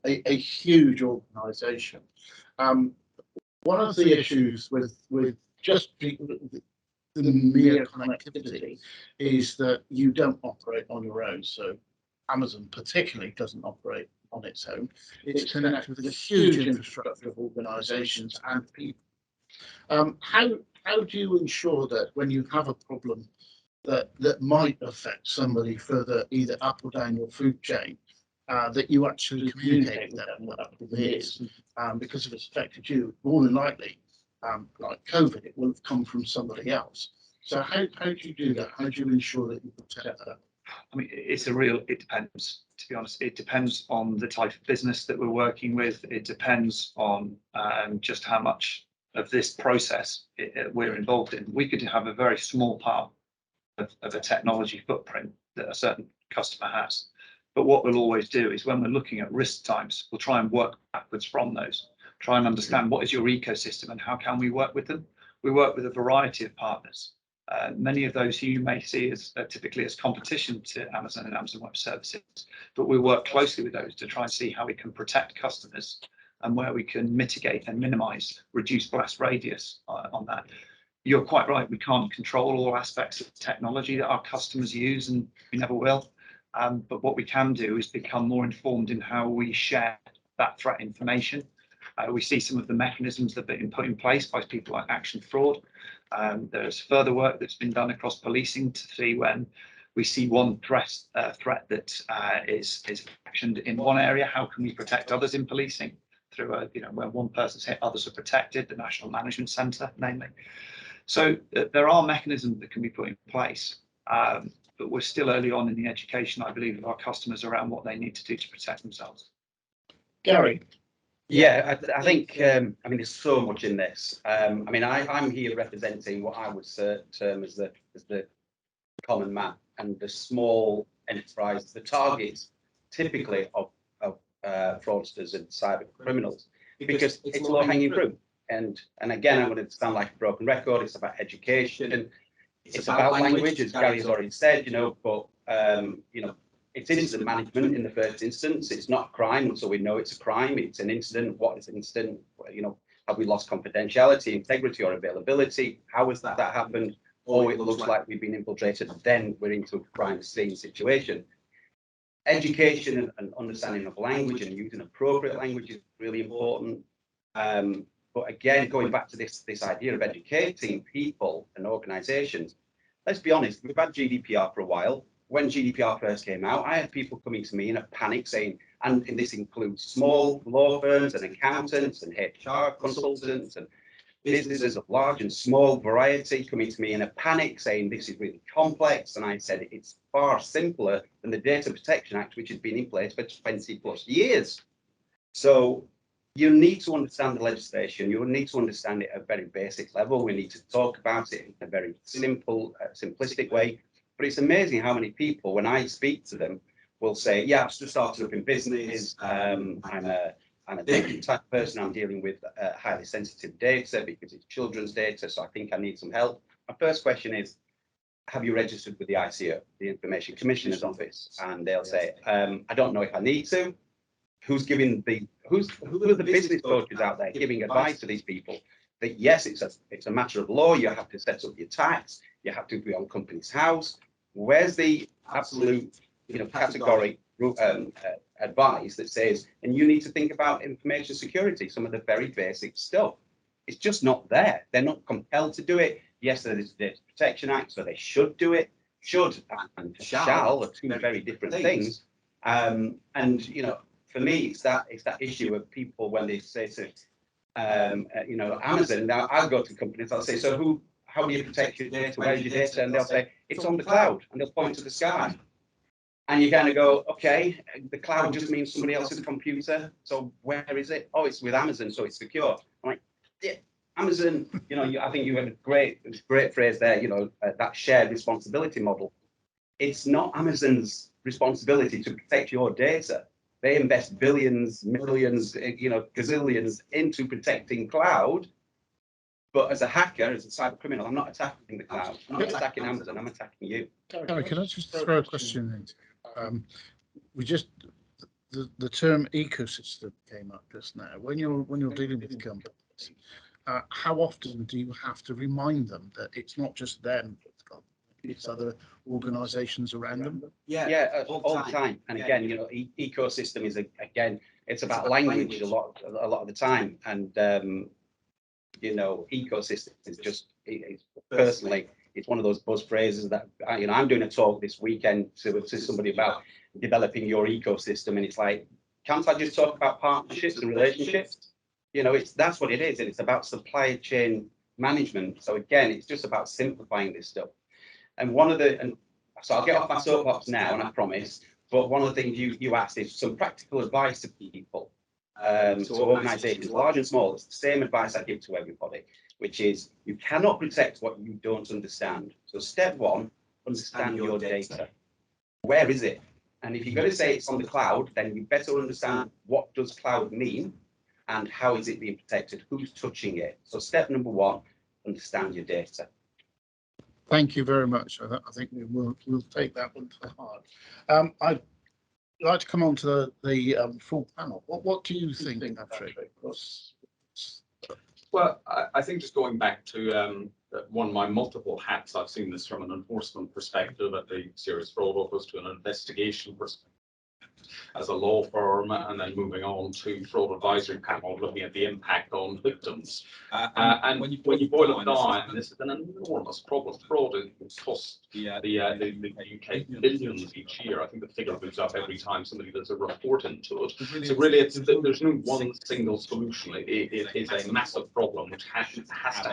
a huge organisation. One of the issues with just the mere connectivity is that you don't operate on your own. So Amazon particularly doesn't operate on its own. It's connected with a huge infrastructure of organisations and people. How do you ensure that when you have a problem that might affect somebody further either up or down your food chain, that you actually communicate with them what that problem is? Because if it's affected you, more than likely, like COVID, it will have come from somebody else. So how do you do that? How do you ensure that you protect that? I mean, it depends, to be honest. It depends on the type of business that we're working with. It depends on just how much of this process we're involved in. We could have a very small part of a technology footprint that a certain customer has. But what we'll always do is when we're looking at risk times, we'll try and work backwards from those, try and understand what is your ecosystem and how can we work with them. We work with a variety of partners. Many of those who you may see as typically as competition to Amazon and Amazon Web Services, but we work closely with those to try and see how we can protect customers and where we can mitigate and minimise, reduce blast radius on that. You're quite right, we can't control all aspects of technology that our customers use, and we never will. But what we can do is become more informed in how we share that threat information. We see some of the mechanisms that have been put in place by people like Action Fraud. There's further work that's been done across policing to see when we see one threat that is actioned in one area, how can we protect others in policing through where one person's hit, others are protected, the National Management Centre, namely. So there are mechanisms that can be put in place, but we're still early on in the education, I believe, of our customers around what they need to do to protect themselves. Gary. Yeah, I think, I mean, there's so much in this. I mean, I'm here representing what I would term as the common man and the small enterprise, the targets typically of fraudsters and cyber criminals, because it's low-hanging fruit. And again, I'm going to sound like a broken record. It's about education. It's about language, as Gary has already said, but it's incident management in the first instance. It's not crime, so we know it's a crime. It's an incident. What is an incident? Have we lost confidentiality, integrity, or availability? How has that happened? Or it looks like we've been infiltrated, then we're into a crime scene situation. Education and understanding of language and using appropriate language is really important. But again, going back to this idea of educating people and organisations, let's be honest, we've had GDPR for a while. When GDPR first came out, I had people coming to me in a panic saying, and this includes small law firms and accountants and HR consultants and businesses of large and small variety coming to me in a panic saying this is really complex. And I said it's far simpler than the Data Protection Act, which has been in place for 20 plus years. So you need to understand the legislation. You need to understand it at a very basic level. We need to talk about it in a very simple, simplistic way. But it's amazing how many people, when I speak to them, will say, yeah, I've just started up in business. I'm a data type person. I'm dealing with highly sensitive data because it's children's data. So I think I need some help. My first question is, have you registered with the ICO, the Information Commissioner's Office? And they'll say, I don't know if I need to. Who are the business coaches out there giving advice to these people that yes, it's a matter of law. You have to set up your tax. You have to be on Companies House. Where's the absolute, categoric advice that says, and you need to think about information security, some of the very basic stuff. It's just not there. They're not compelled to do it. Yes, there's the Data Protection Act, so they should do it. Should and shall are two very different things. For me, it's that issue of people when they say to, Amazon. Now I'll go to companies. I'll say, so how do you protect your data? Where's your data? And they'll say it's on the cloud, and they'll point to the sky. And you kind of go, okay, the cloud just means somebody else's computer. So where is it? Oh, it's with Amazon, so it's secure. I'm like, yeah, Amazon. I think you had a great phrase there. That shared responsibility model. It's not Amazon's responsibility to protect your data. They invest billions, millions, gazillions into protecting cloud. But as a hacker, as a cyber criminal, I'm not attacking the cloud. I'm not attacking Amazon. I'm attacking you. Gary, can I just throw a question in? The term ecosystem came up just now. When you're dealing with companies, how often do you have to remind them that it's not just them? It's other organizations around them. Yeah, all the time. And again, ecosystem is it's about language a lot of the time. And ecosystem is personally, it's one of those buzz phrases that I'm doing a talk this weekend to somebody about developing your ecosystem, and it's like, can't I just talk about partnerships and relationships? That's what it is, and it's about supply chain management. So again, it's just about simplifying this stuff. And so I'll get off my soapbox now, and I promise. But one of the things you asked is some practical advice to people, to organisations, large and small. It's the same advice I give to everybody, which is you cannot protect what you don't understand. So step one, understand your data. Where is it? And if you're going to say it's on the cloud, then you better understand what does cloud mean and how is it being protected? Who's touching it? So step number one, understand your data. Thank you very much. I think we'll take that one to heart. I'd like to come on to the full panel. What do you think, Patrick? Well, I think just going back to one of my multiple hats, I've seen this from an enforcement perspective at the Serious Fraud Office to an investigation perspective as a law firm, and then moving on to fraud advisory panel, looking at the impact on victims. And when you boil it down, this is an enormous problem. Fraud costs the UK billions each year. I think the figure goes up every time somebody does a report into it. So really, there's no one single solution. It is a massive problem which has to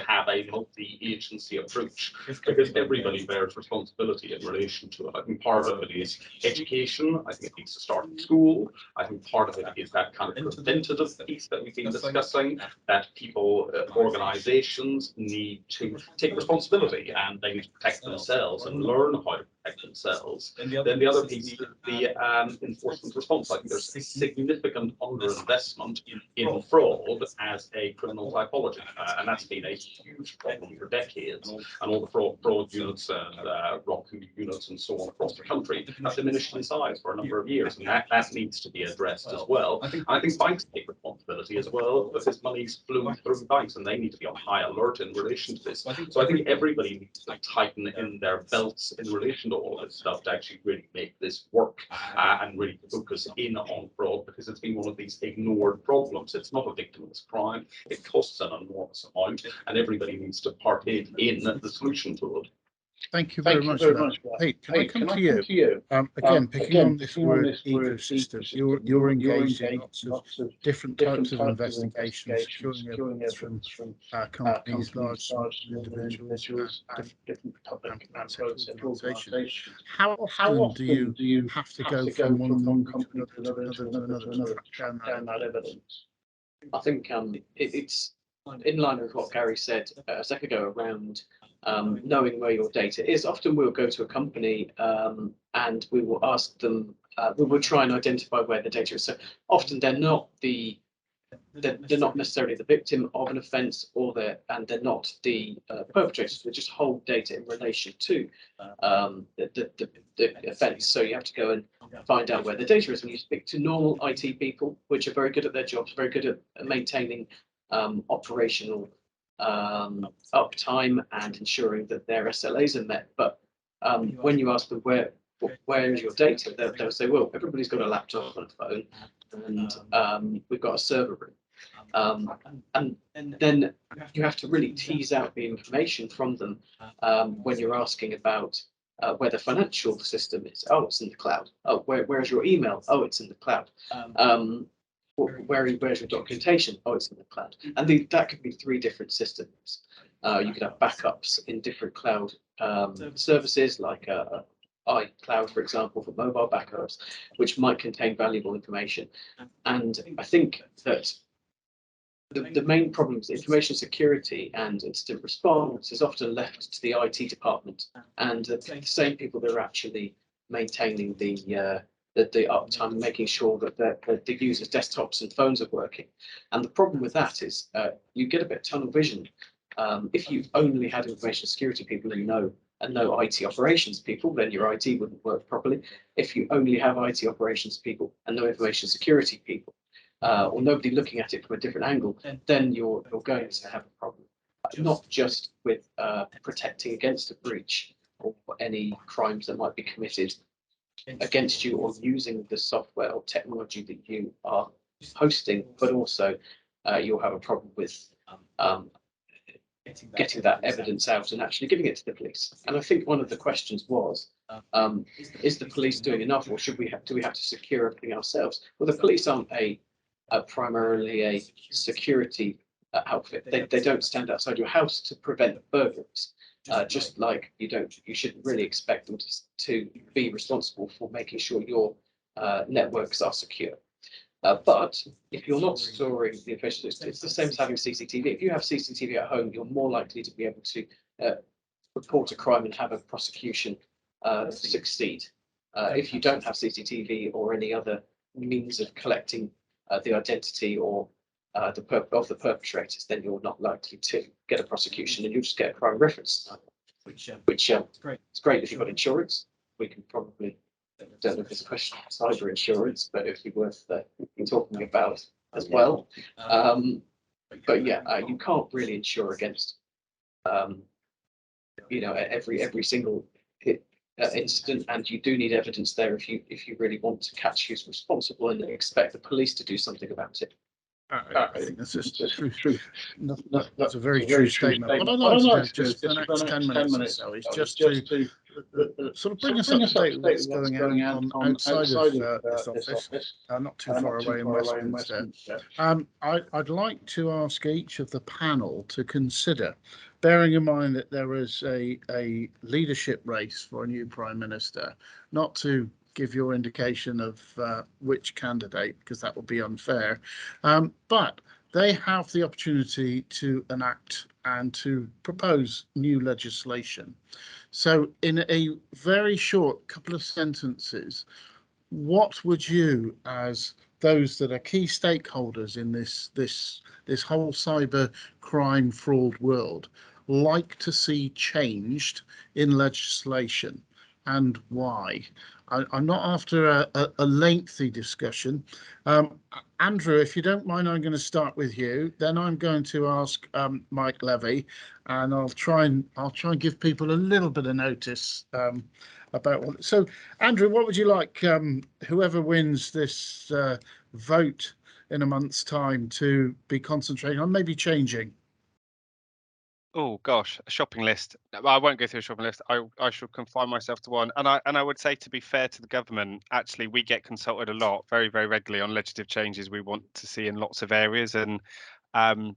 have a multi-agency approach, because everybody bears responsibility in relation to it. I think part of it is education. I think it needs to start in school. I think part of it is that kind of preventative piece that we've been discussing, that people, organizations need to take responsibility, and they need to protect themselves and learn how to protect themselves. Then the other piece is the enforcement response. I think there's a significant underinvestment in fraud as a criminal typology, and that's been a huge problem for decades. And all the fraud units and ROC units and so on across the country have diminished in size for a number of years, and that needs to be addressed as well. I think banks take responsibility as well, because this money's flowing through banks, and they need to be on high alert in relation to this. So I think everybody needs to tighten in their belts in relation to all of this stuff to actually really make this work, and really focus in on fraud, because it's been one of these ignored problems. It's not a victimless crime. It costs an enormous amount, and everybody needs to partake in the solution to it. Thank you very much. Hey, can I come to you? Again, picking on this word ecosystem, you're engaged in lots of different types of investigations, securing evidence from companies, large individuals, different organisations. How often do you have to go from one company to another down that evidence? I think it's in line with what Gary said a second ago around knowing where your data is. Often we'll go to a company and we will ask them, we will try and identify where the data is. So often they're not necessarily the victim of an offence, or they're not the perpetrators. They just hold data in relation to the offence. So you have to go and find out where the data is, and you speak to normal IT people, which are very good at their jobs, very good at maintaining operational uptime and ensuring that their SLAs are met. But when you ask them where is your data, they'll say, well, everybody's got a laptop and a phone, and we've got a server room. And then you have to really tease out the information from them when you're asking about where the financial system is. Oh, it's in the cloud. Oh, where's your email? Oh, it's in the cloud. Where's your documentation? Oh, it's in the cloud. And that could be 3 different systems. You could have backups in different cloud services, like iCloud, for example, for mobile backups, which might contain valuable information. And I think that the main problem is information security and incident response is often left to the IT department, and the same people that are actually maintaining the uptime, making sure that the users' desktops and phones are working. And the problem with that is you get a bit of tunnel vision. If you only had information security people and no IT operations people, then your IT wouldn't work properly. If you only have IT operations people and no information security people, or nobody looking at it from a different angle, then you're going to have a problem. Not just with protecting against a breach or any crimes that might be committed against you, or using the software or technology that you are hosting, but also you'll have a problem with getting that evidence out and actually giving it to the police. And I think one of the questions was, is the police doing enough, or do we have to secure everything ourselves? Well, the police aren't primarily a security outfit. They don't stand outside your house to prevent burglaries. Just like you shouldn't really expect them to be responsible for making sure your networks are secure. But if you're not storing the information, it's the same as having CCTV. If you have CCTV at home, you're more likely to be able to report a crime and have a prosecution succeed. If you don't have CCTV or any other means of collecting the identity or the perpetrators, then you're not likely to get a prosecution, and you'll just get a crime reference, which it's great if you've got insurance. We can probably, don't know if it's a question of cyber insurance, but it'd be worth talking about as well. But yeah, you can't really insure against every single incident, and you do need evidence there if you really want to catch who's responsible and expect the police to do something about it. I think that's true. That's a very true statement. What I'd like to do just for the next 10 minutes or so is just to sort of bring us up to date with what's going on outside of this office, not too far away in Westminster. I'd like to ask each of the panel to consider, bearing in mind that there is a leadership race for a new Prime Minister, not to give your indication of which candidate, because that would be unfair, but they have the opportunity to enact and to propose new legislation. So in a very short couple of sentences, what would you, as those that are key stakeholders in this whole cyber crime fraud world, like to see changed in legislation, and why? I'm not after a lengthy discussion. Andrew, if you don't mind, I'm going to start with you. Then I'm going to ask Mike Levy, and I'll try and give people a little bit of notice about what. So, Andrew, what would you like whoever wins this vote in a month's time to be concentrating on, maybe changing? Oh gosh, a shopping list. I won't go through a shopping list. I shall confine myself to one. And I would say, to be fair to the government, actually we get consulted a lot, very, very regularly, on legislative changes we want to see in lots of areas, and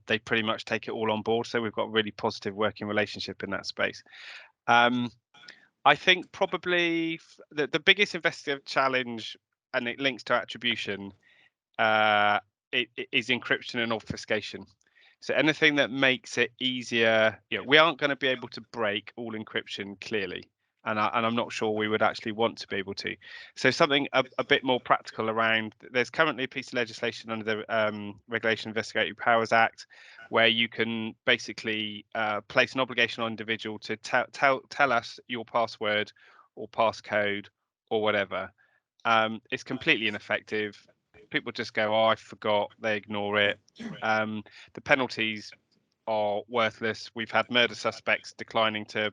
they pretty much take it all on board. So we've got a really positive working relationship in that space. I think probably the biggest investigative challenge, and it links to attribution, is encryption and obfuscation. So anything that makes it easier, we aren't going to be able to break all encryption clearly, and I'm not sure we would actually want to be able to. So something a bit more practical around. There's currently a piece of legislation under the Regulation Investigatory Powers Act, where you can basically place an obligation on individual to tell us your password or passcode or whatever. It's completely ineffective. People just go, oh, I forgot, they ignore it. The penalties are worthless. We've had murder suspects declining to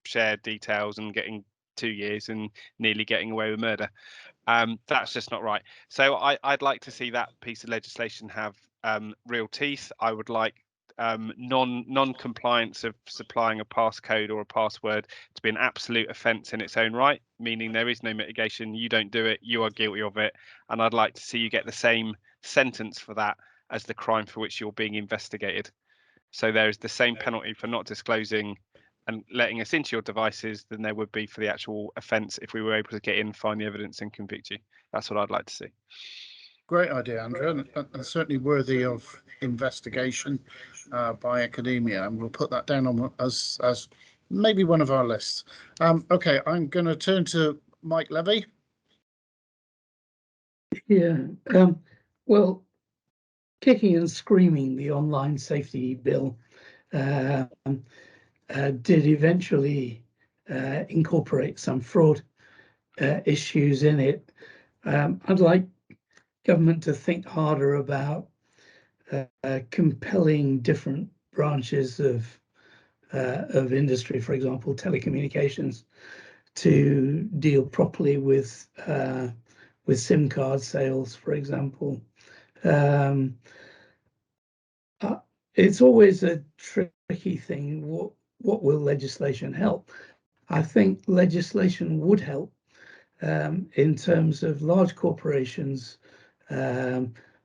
share details and getting 2 years and nearly getting away with murder. That's just not right. So I'd like to see that piece of legislation have real teeth. I would like non-compliance of supplying a passcode or a password to be an absolute offence in its own right, meaning there is no mitigation. You don't do it, you are guilty of it, and I'd like to see you get the same sentence for that as the crime for which you're being investigated. So there is the same penalty for not disclosing and letting us into your devices than there would be for the actual offence if we were able to get in, find the evidence and convict you. That's what I'd like to see. Great idea, Andrew, and certainly worthy of investigation by academia, and we'll put that down on as maybe one of our lists. Okay, I'm going to turn to Mike Levy. Yeah, well, kicking and screaming, the online safety bill did eventually incorporate some fraud issues in it. I'd like government to think harder about compelling different branches of industry, for example, telecommunications, to deal properly with SIM card sales, for example. It's always a tricky thing. What will legislation help? I think legislation would help in terms of large corporations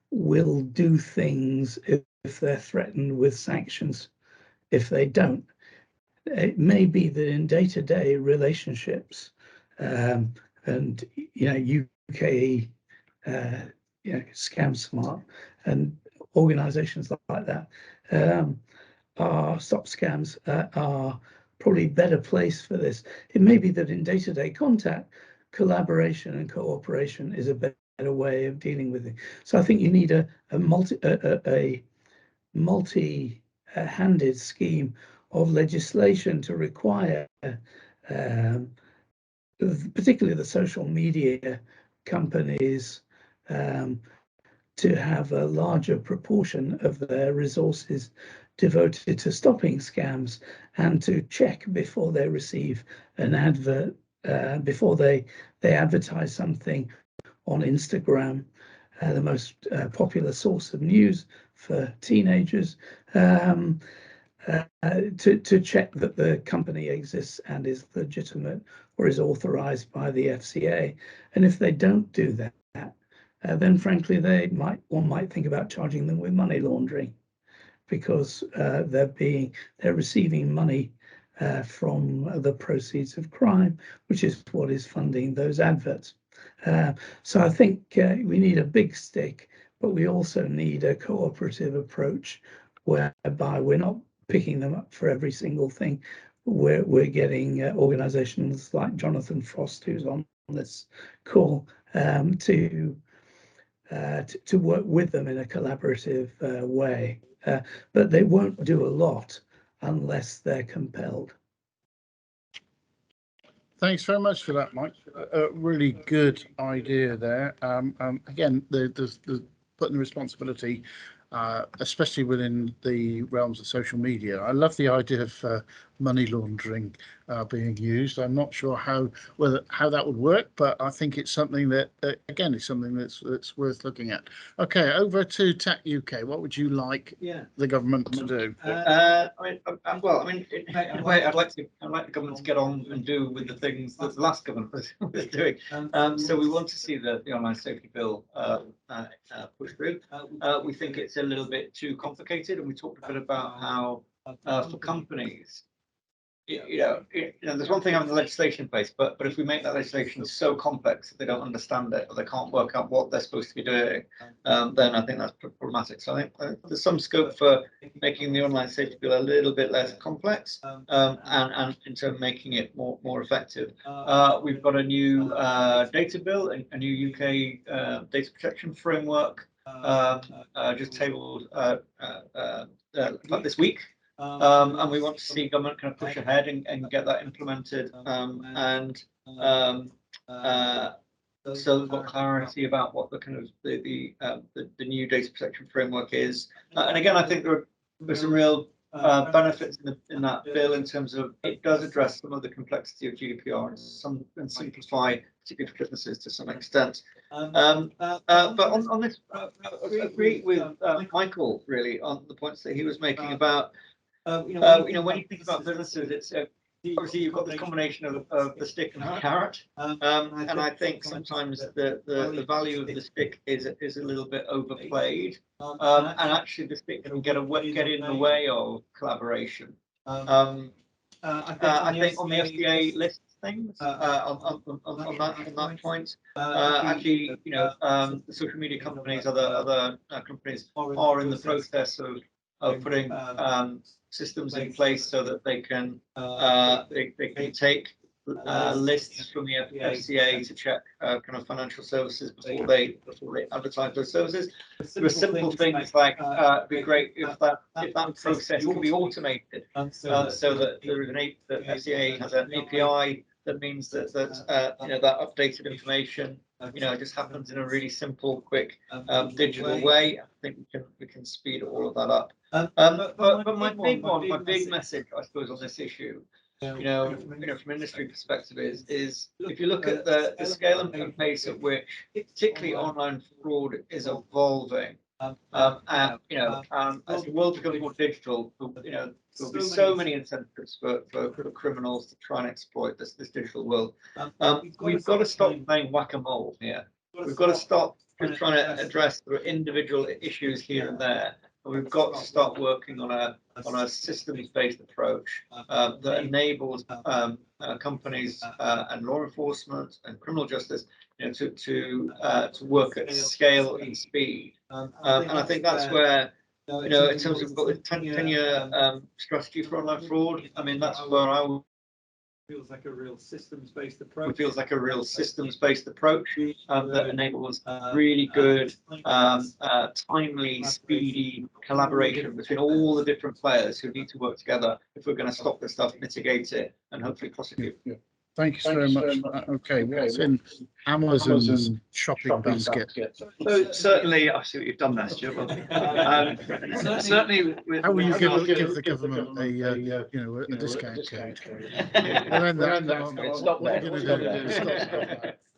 will do things if they're threatened with sanctions. If they don't, it may be that in day-to-day relationships, and UK, Scam Smart and organisations like that are Stop Scams are probably better placed for this. It may be that in day-to-day contact, collaboration and cooperation is a better way of dealing with it. So I think you need a multi-handed scheme of legislation to require, particularly the social media companies, to have a larger proportion of their resources devoted to stopping scams and to check before they receive an advert, before they advertise something on Instagram, the most popular source of news for teenagers, to check that the company exists and is legitimate or is authorized by the FCA. And if they don't do that, then frankly, one might think about charging them with money laundering, because they're receiving money from the proceeds of crime, which is what is funding those adverts. So I think we need a big stick, but we also need a cooperative approach whereby we're not picking them up for every single thing. We're getting organizations like Jonathan Frost, who's on this call, to work with them in a collaborative way. But they won't do a lot unless they're compelled. Thanks very much for that, Mike. A really good idea there. Again, the putting the responsibility, especially within the realms of social media. I love the idea of money laundering being used. I'm not sure how that would work, but I think it's something that again is something that's worth looking at. Okay, over to Tech UK. What would you like the government to do? In a way, I'd like the government to get on and do with the things that the last government was doing. So we want to see the online safety bill pushed through. We think it's a little bit too complicated, and we talked a bit about how for companies there's one thing having the legislation in place, but if we make that legislation so complex that they don't understand it or they can't work out what they're supposed to be doing, then I think that's problematic. So I think there's some scope for making the online safety bill a little bit less complex, and in terms of making it more effective. We've got a new data bill, a new UK data protection framework, just tabled this week. And we want to see government kind of push ahead and get that implemented, so we've got clarity about what the kind of the new data protection framework is. And again, I think there's some real benefits in that bill in terms of it does address some of the complexity of GDPR and simplify, particularly for businesses to some extent. But on this, I agree with Michael really on the points that he was making about. When you think about businesses, it's obviously you've got this combination of the stick and the carrot, and I think sometimes the value of the stick is a little bit overplayed, and actually the stick can get in the way of collaboration. I think on the FCA list things on that point, actually, the social media companies, other companies are in the process of putting systems in place so that they can take lists from the FCA to check kind of financial services before they advertise those services. There are simple things like it'd be great if that process can be automated, so that there is the FCA has an API that means that that updated information just happens in a really simple, quick, digital way. I think we can speed all of that up. But my big message, I suppose, on this issue, from industry perspective is if you look at the scale and pace at which, particularly online fraud, is evolving, as the world becomes more digital, there'll be so many incentives for criminals to try and exploit this digital world. We've got to stop playing whack-a-mole here. We've got to stop just trying to address the individual issues here and there. And we've got to start working on a systems-based approach that enables companies and law enforcement and criminal justice, to work at scale and speed. And I think that's where, in terms of we've got the 10-year strategy for online fraud. I mean, that's where I would. Feels like a real systems-based approach. It feels like a real systems-based approach that enables really good, timely, speedy collaboration between all the different players who need to work together if we're going to stop this stuff, mitigate it, and hopefully prosecute. Yeah. Thank you very much. Okay, what's in Amazon's shopping basket? So certainly, I see what you've done there, Stuart. Certainly, how will you give the government a discount code?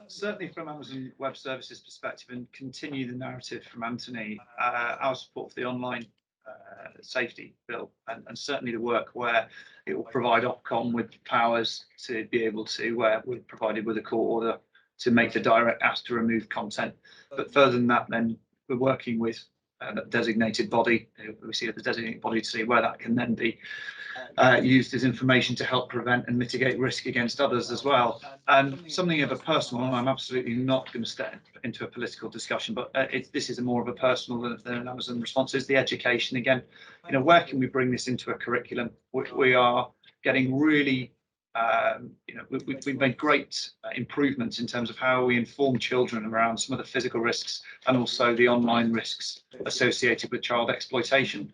Certainly, from Amazon Web Services perspective, and continue the narrative from Anthony, our support for the online safety bill, and certainly the work where it will provide Ofcom with powers to be able to, where we're provided with a court order to make the direct ask to remove content. But further than that, then we're working with a designated body. We see it as a designated body to see where that can then be used as information to help prevent and mitigate risk against others as well. And something of a personal, and I'm absolutely not going to step into a political discussion, but this is more of a personal than an Amazon response, is the education again. Where can we bring this into a curriculum? We are getting really, we've made great improvements in terms of how we inform children around some of the physical risks and also the online risks associated with child exploitation.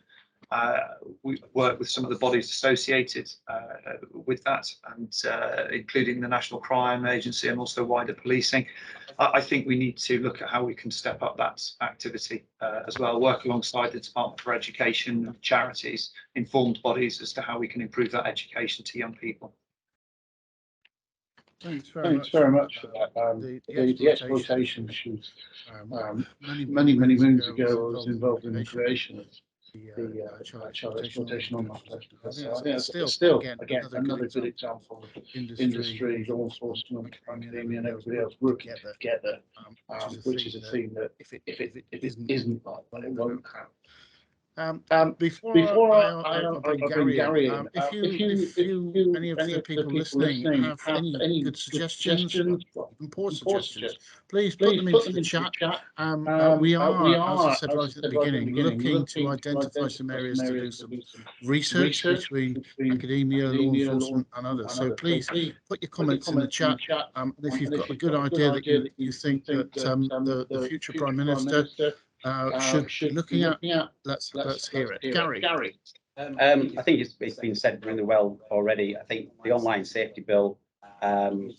We work with some of the bodies associated with that, and including the National Crime Agency and also wider policing. I think we need to look at how we can step up that activity as well, work alongside the Department for Education, charities, informed bodies as to how we can improve that education to young people. Thanks very much for that. The exploitation issues. Many moons ago, I was involved in the creation of the child exploitation online platform. Still, again, another good example of industry, law enforcement, academia, and everybody else working together, which is a theme that if it isn't like that, it won't have Before I bring Gary in, if you, any of the people listening have any good suggestions, or even poor suggestions, please put them into the chat. We are, as I said right at the beginning, looking to identify some areas to do some research between academia, law enforcement, and others. So please put your comments in the chat. If you've got a good idea that you think that the future Prime Minister should be looking at, let's hear it. Gary. I think it's been said really well already. I think the online safety bill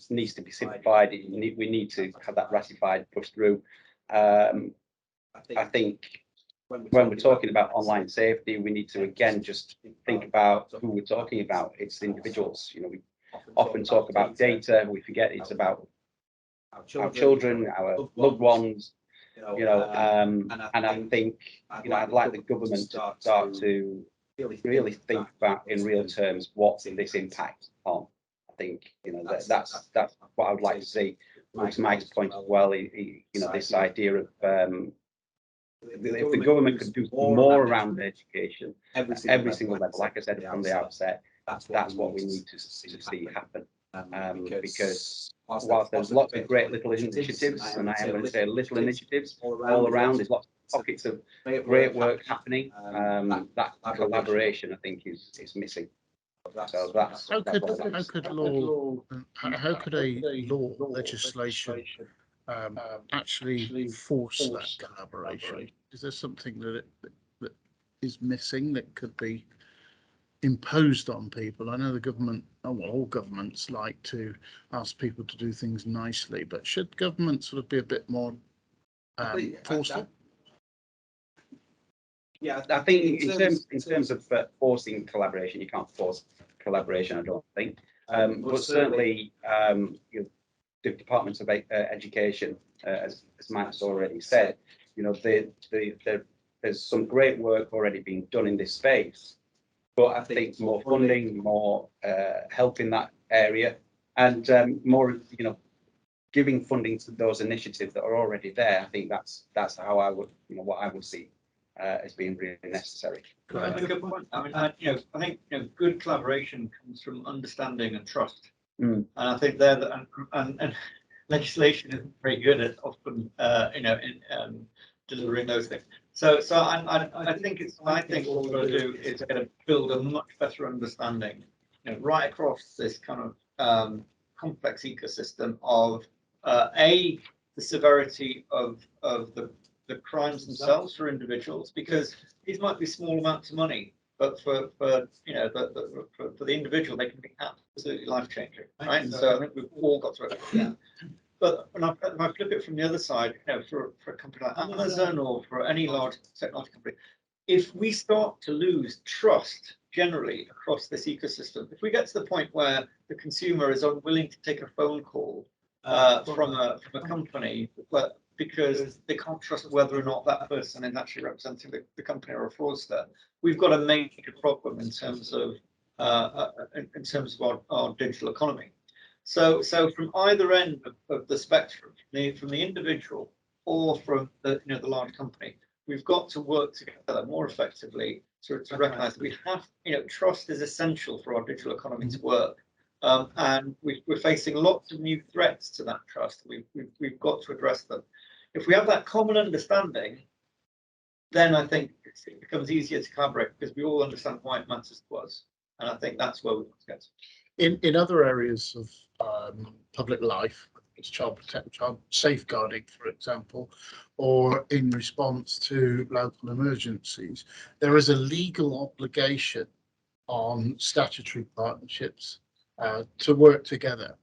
needs to be simplified. We need to have that ratified, pushed through. I think when we're talking about online safety, we need to again just think about who we're talking about. It's individuals. You know, we often talk about data, we forget it's about our children, our loved ones. You know, and I think, you know, I'd like the government to start to really think about in real terms what's this impact on. I think, you know, that's what I would like to see. To Mike's point as well, you know, this idea of if the government could do more around education at every single level, like I said from the outset, that's what we need to see happen. Because whilst there's lots of great little initiatives, and I am going to say little initiatives all around, there's lots of pockets of great work happening. That collaboration, I think, is missing. So that's how could a law legislation actually force that collaboration? Is there something that is missing that could be imposed on people? I know the government, all governments like to ask people to do things nicely, but should government sort of be a bit more forceful? Yeah, I think in terms of forcing collaboration, you can't force collaboration, I don't think. But certainly, you know, the Department of Education, as Mike's already said, you know, there's some great work already being done in this space. But I think more funding, more help in that area, and more, you know, giving funding to those initiatives that are already there. I think that's how I would, you know, what I would see as being really necessary. I think, you know, I think, you know, good collaboration comes from understanding and trust. And I think there that and legislation isn't very good at often, you know, in delivering those things. So I think what we're going to do is going to build a much better understanding, you know, right across this kind of complex ecosystem of the severity of the crimes themselves for individuals, because these might be small amounts of money, but for you know for the individual they can be absolutely life changing, right? And so I think we've all got to understand that. But when I flip it from the other side, you know, for a company like Amazon or for any large technology company, if we start to lose trust generally across this ecosystem, if we get to the point where the consumer is unwilling to take a phone call from a company, but because they can't trust whether or not that person is actually representing the company or a fraudster, we've got a major problem in terms of our digital economy. So from either end of the spectrum, from the individual or from the large company, we've got to work together more effectively to recognise that we have, you know, trust is essential for our digital economy to work. And we're facing lots of new threats to that trust. We've got to address them. If we have that common understanding, then I think it becomes easier to collaborate because we all understand why it matters to us. And I think that's where we want to get. In other areas of public life, it's child safeguarding, for example, or in response to local emergencies, there is a legal obligation on statutory partnerships to work together.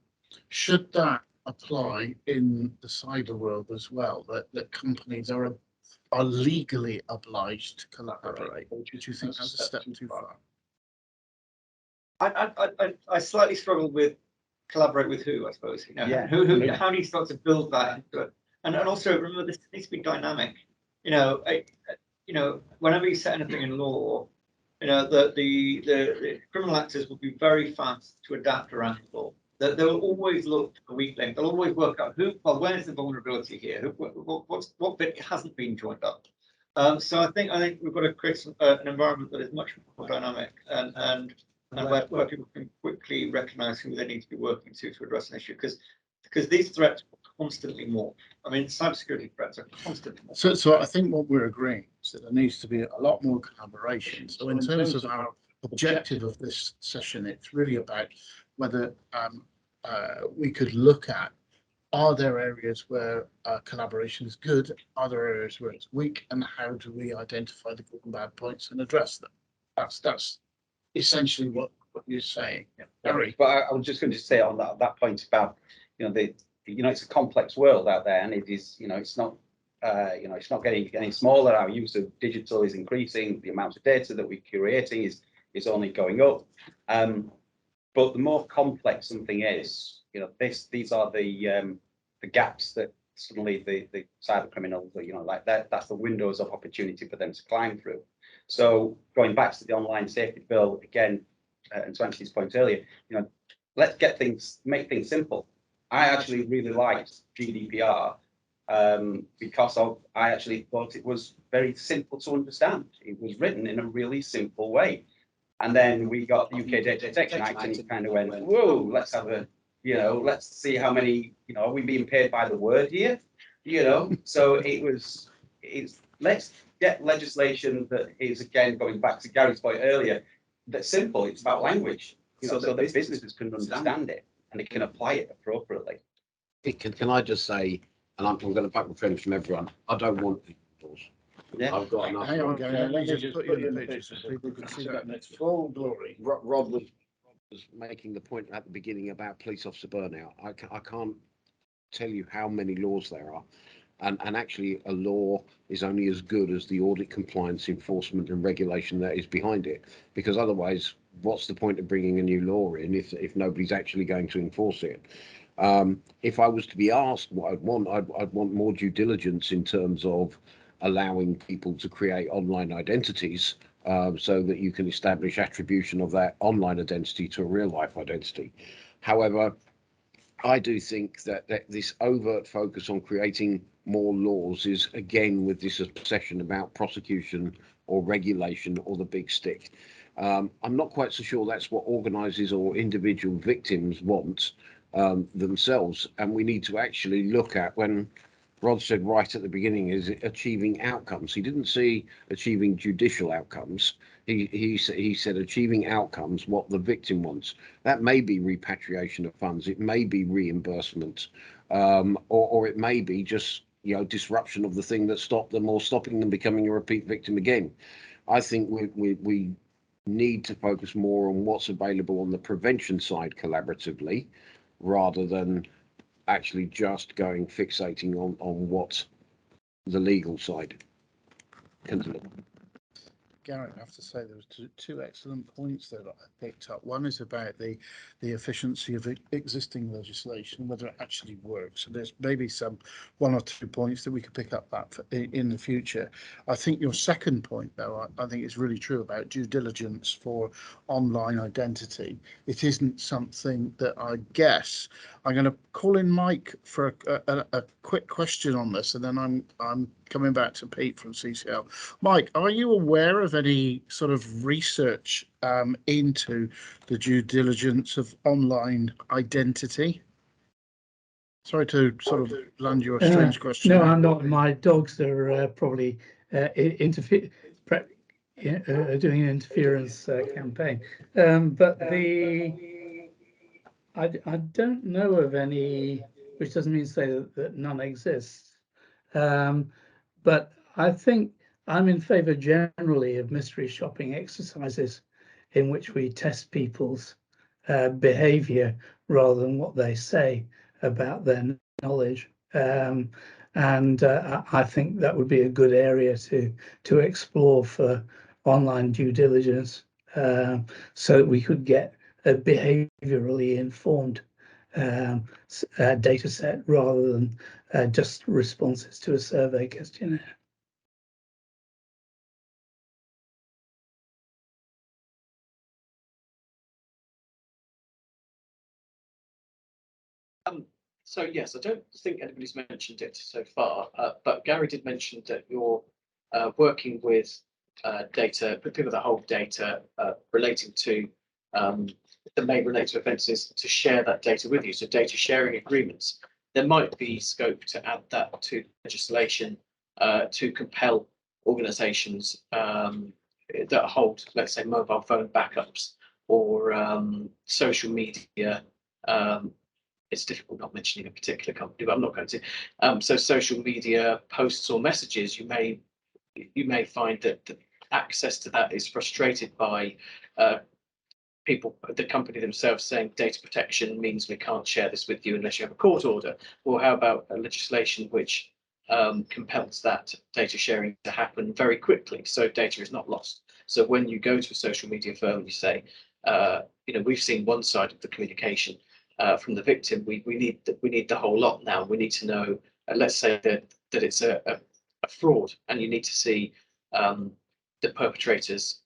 Should that apply in the cyber world as well, that companies are legally obliged to collaborate? Or do you think that's a step too far? I slightly struggle with collaborate with who, I suppose. You know, Yeah. How do you start to build that into it? And also remember, this needs to be dynamic. You know, whenever you set anything in law, you know, the criminal actors will be very fast to adapt around the law. They will always look for the weak link. They'll always work out where's the vulnerability here? What bit hasn't been joined up? So I think we've got to create an environment that is much more dynamic and where people can quickly recognise who they need to be working to address an issue, because these threats constantly morph. I mean, cybersecurity threats are constantly morph. So I think what we're agreeing is that there needs to be a lot more collaboration. So in terms of our objective of this session, it's really about whether we could look at, are there areas where collaboration is good? Are there areas where it's weak? And how do we identify the good and bad points and address them? That's essentially what you're saying. Gary. But I was just going to say on that point about, it's a complex world out there, and it is, it's not, it's not getting smaller. Our use of digital is increasing. The amount of data that we're curating is only going up. But the more complex something is, these are the gaps that suddenly the cyber criminals, like that's the windows of opportunity for them to climb through. So going back to the online safety bill again, and to Anthony's point earlier, let's make things simple. I actually really liked GDPR because I actually thought it was very simple to understand. It was written in a really simple way. And then we got the UK Data Protection Act, and it kind of went, whoa, let's have let's see how many, are we being paid by the word here? So let's get legislation that is, again, going back to Gary's point earlier, that's simple. It's about language, so that businesses can understand it and they can apply it appropriately. Can I just say, and I'm going to back my friends from everyone, I don't want laws. Yeah. I've got enough. Hang on, Gary, let me just put you in the picture so people can see that in its full glory. Rod was making the point at the beginning about police officer burnout. I can't tell you how many laws there are. And actually, a law is only as good as the audit, compliance, enforcement and regulation that is behind it. Because otherwise, what's the point of bringing a new law in if nobody's actually going to enforce it? If I was to be asked what I'd want more due diligence in terms of allowing people to create online identities so that you can establish attribution of that online identity to a real life identity. However, I do think that this overt focus on creating more laws is, again, with this obsession about prosecution or regulation or the big stick. I'm not quite so sure that's what organisers or individual victims want themselves. And we need to actually look at, when Rod said right at the beginning, is achieving outcomes. He didn't see achieving judicial outcomes. He said achieving outcomes, what the victim wants. That may be repatriation of funds. It may be reimbursement, or it may be just disruption of the thing that stopped them, or stopping them becoming a repeat victim again. I think we need to focus more on what's available on the prevention side collaboratively, rather than actually just fixating on what the legal side can deliver. Gary, I have to say there was two excellent points there that I picked up. One is about the efficiency of existing legislation, whether it actually works. And there's maybe one or two points that we could pick up that in the future. I think your second point, though, I think is really true about due diligence for online identity. It isn't something that I guess. I'm going to call in Mike for a quick question on this, and then I'm coming back to Pete from CCL. Mike, are you aware of any sort of research into the due diligence of online identity? Sorry to sort of land you a strange question. No, I'm not. My dogs are probably doing an interference campaign. But I don't know of any, which doesn't mean to say that none exists. But I think I'm in favour generally of mystery shopping exercises in which we test people's behaviour rather than what they say about their knowledge. And I think that would be a good area to explore for online due diligence, so that we could get a behaviourally informed data set rather than just responses to a survey questionnaire. So yes, I don't think anybody's mentioned it so far, but Gary did mention that your working with data, people that hold data relating to that may relate to offences, to share that data with you. So data sharing agreements. There might be scope to add that to legislation to compel organisations that hold, let's say, mobile phone backups or social media. It's difficult not mentioning a particular company, but I'm not going to. So social media posts or messages, you may find that the access to that is frustrated by people, the company themselves, saying data protection means we can't share this with you unless you have a court order. Or how about a legislation which compels that data sharing to happen very quickly, so data is not lost. So when you go to a social media firm and you say, we've seen one side of the communication from the victim, we need the whole lot now. We need to know, let's say that it's a fraud, and you need to see the perpetrator's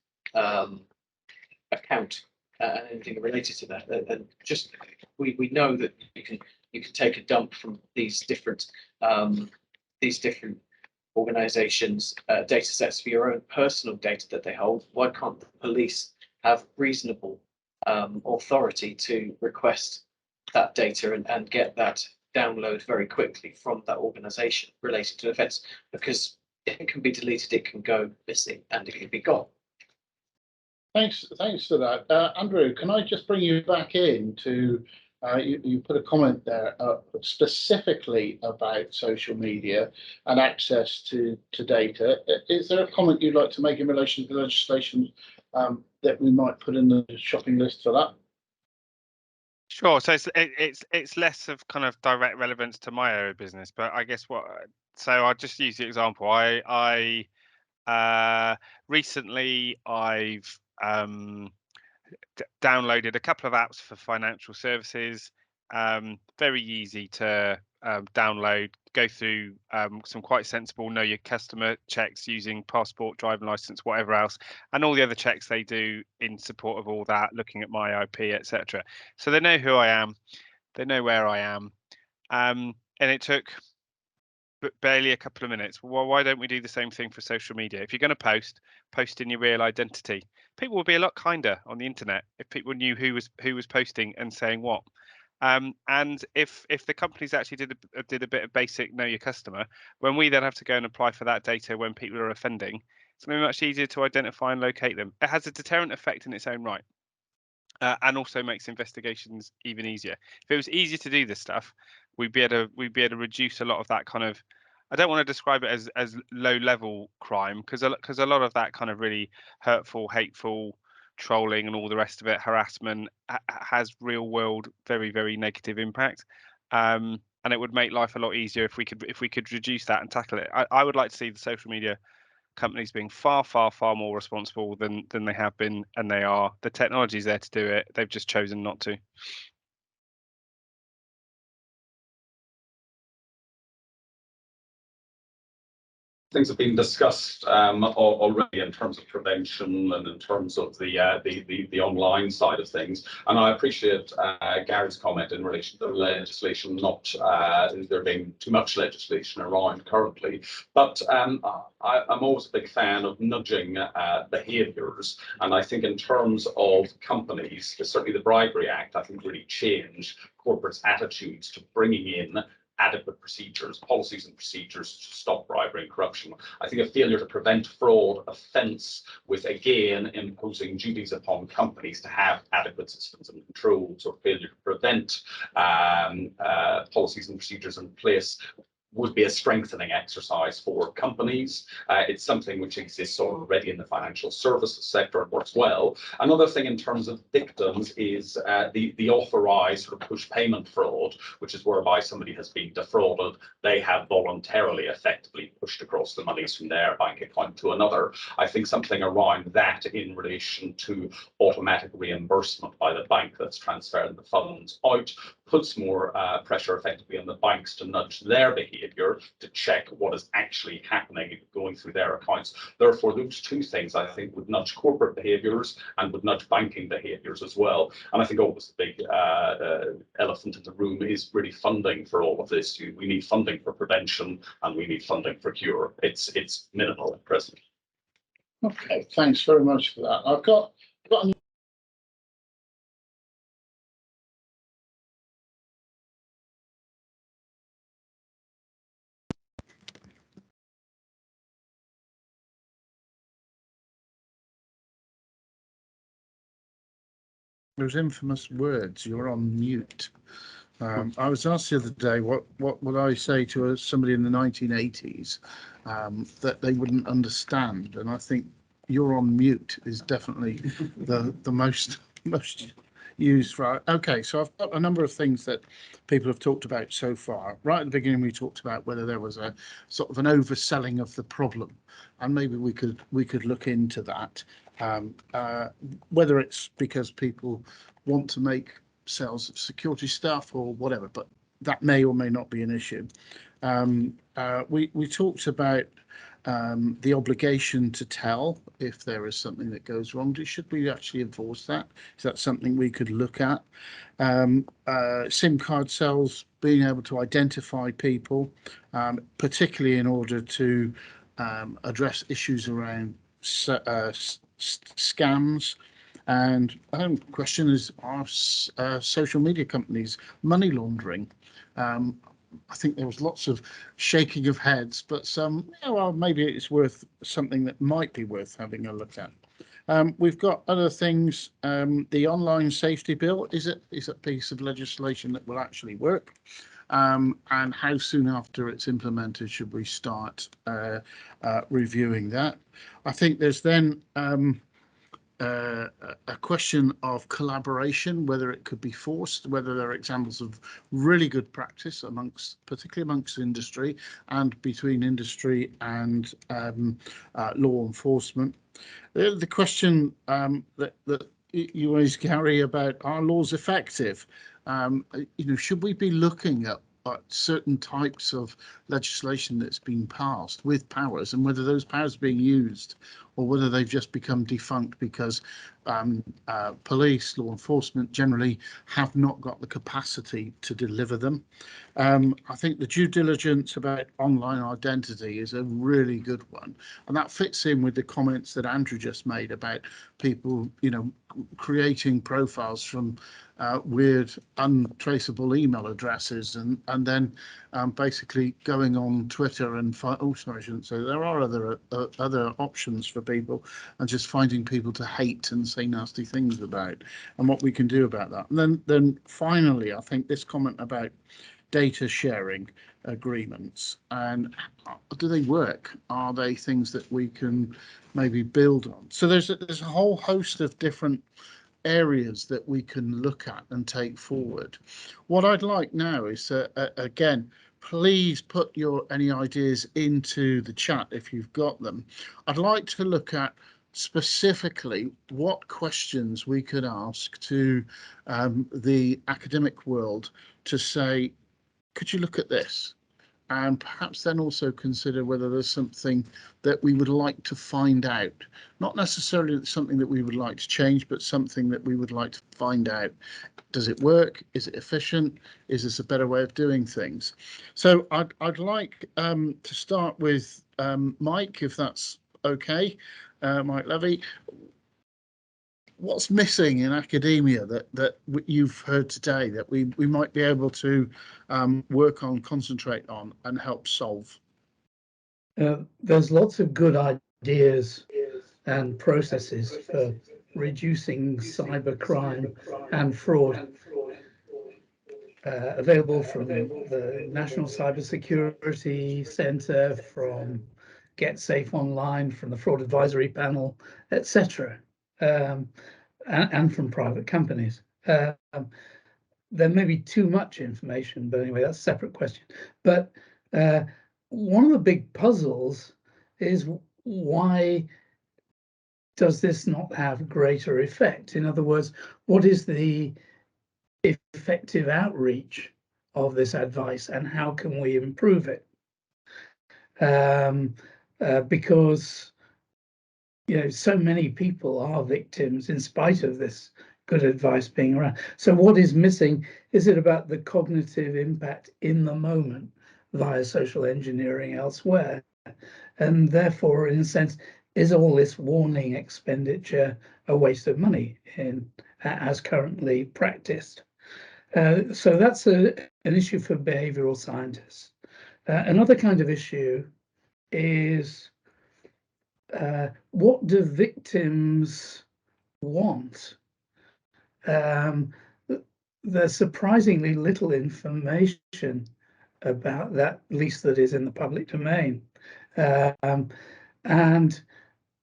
account and anything related to that. And just we know that you can take a dump from these different organizations' data sets for your own personal data that they hold. Why can't the police have reasonable authority to request that data and get that download very quickly from that organization related to offence? Because it can be deleted, it can go missing, and it can be gone. Thanks for that. Andrew, can I just bring you back in to, you put a comment there specifically about social media and access to data. Is there a comment you'd like to make in relation to the legislation that we might put in the shopping list for that? Sure. So it's less of kind of direct relevance to my area of business, but I guess so I'll just use the example. I recently I've downloaded a couple of apps for financial services. Very easy to download, go through some quite sensible know your customer checks using passport, driving license, whatever else, and all the other checks they do in support of all that, looking at my IP, etc. So they know who I am, they know where I am, and it took barely a couple of minutes. Well, why don't we do the same thing for social media? If you're going to post in your real identity. People would be a lot kinder on the internet if people knew who was posting and saying what. And if the companies actually did a bit of basic know your customer, when we then have to go and apply for that data when people are offending, it's going to be much easier to identify and locate them. It has a deterrent effect in its own right. And also makes investigations even easier. If it was easier to do this stuff, we'd be able to reduce a lot of that kind of. I don't want to describe it as low level crime because a lot of that kind of really hurtful, hateful, trolling and all the rest of it, harassment has real world, very, very negative impact. And it would make life a lot easier if we could reduce that and tackle it. I would like to see the social media companies being far more responsible than they have been, and they are. The technology's there to do it, they've just chosen not to. Things have been discussed already in terms of prevention and in terms of the online side of things. And I appreciate Gary's comment in relation to the legislation, not there being too much legislation around currently. But I'm always a big fan of nudging behaviours. And I think in terms of companies, certainly the Bribery Act, I think really changed corporates' attitudes to bringing in adequate procedures, policies and procedures to stop bribery and corruption. I think a failure to prevent fraud, offence, with again imposing duties upon companies to have adequate systems and controls, or failure to prevent policies and procedures in place would be a strengthening exercise for companies. It's something which exists already in the financial services sector and works well. Another thing in terms of victims is the authorised sort of push payment fraud, which is whereby somebody has been defrauded. They have voluntarily effectively pushed across the monies from their bank account to another. I think something around that in relation to automatic reimbursement by the bank that's transferring the funds out puts more pressure effectively on the banks to nudge their behaviour to check what is actually happening going through their accounts. Therefore, those two things I think would nudge corporate behaviours and would nudge banking behaviours as well. And I think always the big elephant in the room is really funding for all of this. We need funding for prevention and we need funding for cure. It's minimal at present. Okay, thanks very much for that. I've got those infamous words, you're on mute. I was asked the other day what would I say to somebody in the 1980s that they wouldn't understand, and I think you're on mute is definitely the most used. Right. Okay, so I've got a number of things that people have talked about so far. Right at the beginning, we talked about whether there was a sort of an overselling of the problem, and maybe we could look into that. Whether it's because people want to make sales of security stuff or whatever, but that may or may not be an issue. We talked about the obligation to tell if there is something that goes wrong. Should we actually enforce that? Is that something we could look at? SIM card sales, being able to identify people, particularly in order to address issues around scams. And the question is, are social media companies money laundering? I think there was lots of shaking of heads, but some, yeah, well, maybe it's worth something that might be worth having a look at. We've got other things. The online safety bill is a piece of legislation that will actually work. And how soon after it's implemented should we start reviewing that? I think there's then a question of collaboration, whether it could be forced, whether there are examples of really good practice particularly amongst industry and between industry and law enforcement. The question that you raised, Gary, about are laws effective? Should we be looking at certain types of legislation that's been passed with powers, and whether those powers are being used or whether they've just become defunct because police, law enforcement generally have not got the capacity to deliver them. I think the due diligence about online identity is a really good one, and that fits in with the comments that Andrew just made about people, creating profiles from weird untraceable email addresses and then basically going on Twitter and I shouldn't say, there are other options for people, and just finding people to hate and say nasty things about, and what we can do about that. And then finally, I think this comment about data sharing agreements, and do they work? Are they things that we can maybe build on? So there's a whole host of different areas that we can look at and take forward. What I'd like now is again, please put any ideas into the chat if you've got them. I'd like to look at specifically what questions we could ask to the academic world to say, could you look at this? And perhaps then also consider whether there's something that we would like to find out. Not necessarily something that we would like to change, but something that we would like to find out. Does it work? Is it efficient? Is this a better way of doing things? So I'd like to start with Mike, if that's okay. Mike Levy. What's missing in academia that you've heard today that we might be able to work on, concentrate on, and help solve? There's lots of good ideas and processes for reducing cybercrime and fraud available from the National Cybersecurity Centre, from Get Safe Online, from the Fraud Advisory Panel, etc. And from private companies. There may be too much information, but anyway, that's a separate question. But one of the big puzzles is, why does this not have greater effect? In other words, what is the effective outreach of this advice, and how can we improve it? Because so many people are victims in spite of this good advice being around. So what is missing? Is it about the cognitive impact in the moment via social engineering elsewhere? And therefore, in a sense, is all this warning expenditure a waste of money as currently practiced? So that's an issue for behavioral scientists. Another kind of issue is what do victims want? There's surprisingly little information about that, at least that is in the public domain. And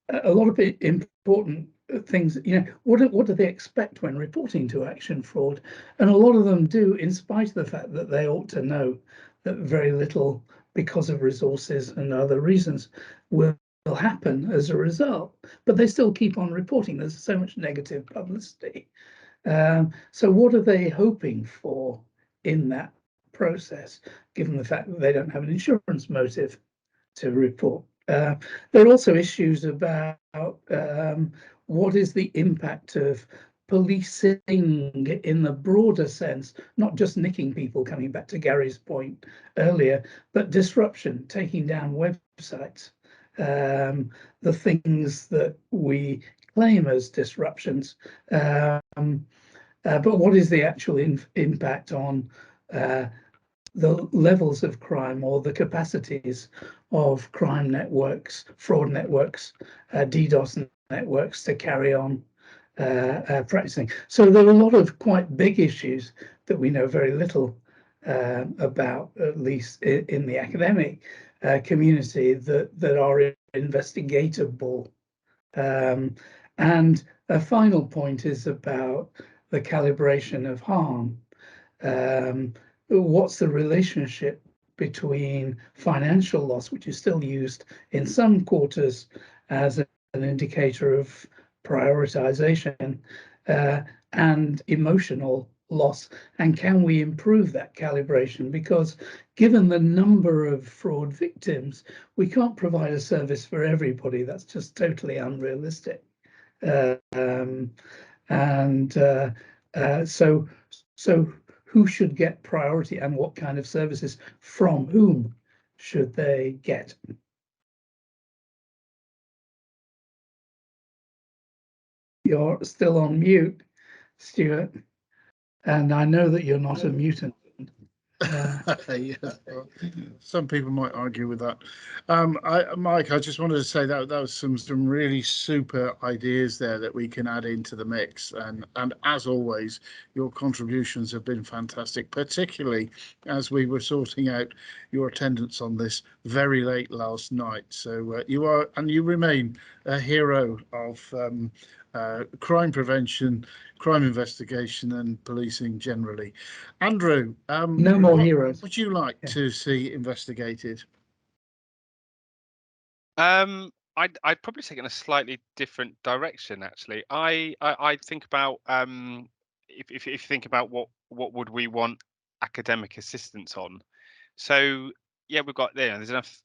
a lot of important things, what do they expect when reporting to action fraud? And a lot of them do, in spite of the fact that they ought to know that very little, because of resources and other reasons, will happen as a result. But they still keep on reporting. There's so much negative publicity. So what are they hoping for in that process, given the fact that they don't have an insurance motive to report? There are also issues about what is the impact of policing in the broader sense, not just nicking people, coming back to Gary's point earlier, but disruption, taking down websites, the things that we claim as disruptions. But what is the actual impact on the levels of crime or the capacities of crime networks, fraud networks, DDoS networks to carry on practicing? So there are a lot of quite big issues that we know very little about, at least in the academic community, that are investigatable. And a final point is about the calibration of harm. What's the relationship between financial loss, which is still used in some quarters as an indicator of prioritization, and emotional loss? And can we improve that calibration? Because given the number of fraud victims, we can't provide a service for everybody. That's just totally unrealistic. So who should get priority, and what kind of services from whom should they get? You're still on mute, Stuart, and I know that you're not a mutant. Yes, well, some people might argue with that. Mike, I just wanted to say that was some really super ideas there that we can add into the mix, and as always, your contributions have been fantastic, particularly as we were sorting out your attendance on this very late last night. So you are, and you remain, a hero of crime prevention, crime investigation, and policing generally. Andrew, no more heroes. Would you like to see investigated? I'd probably take it in a slightly different direction. Actually, I think about if you think about what would we want academic assistance on. So yeah, we've got there's enough.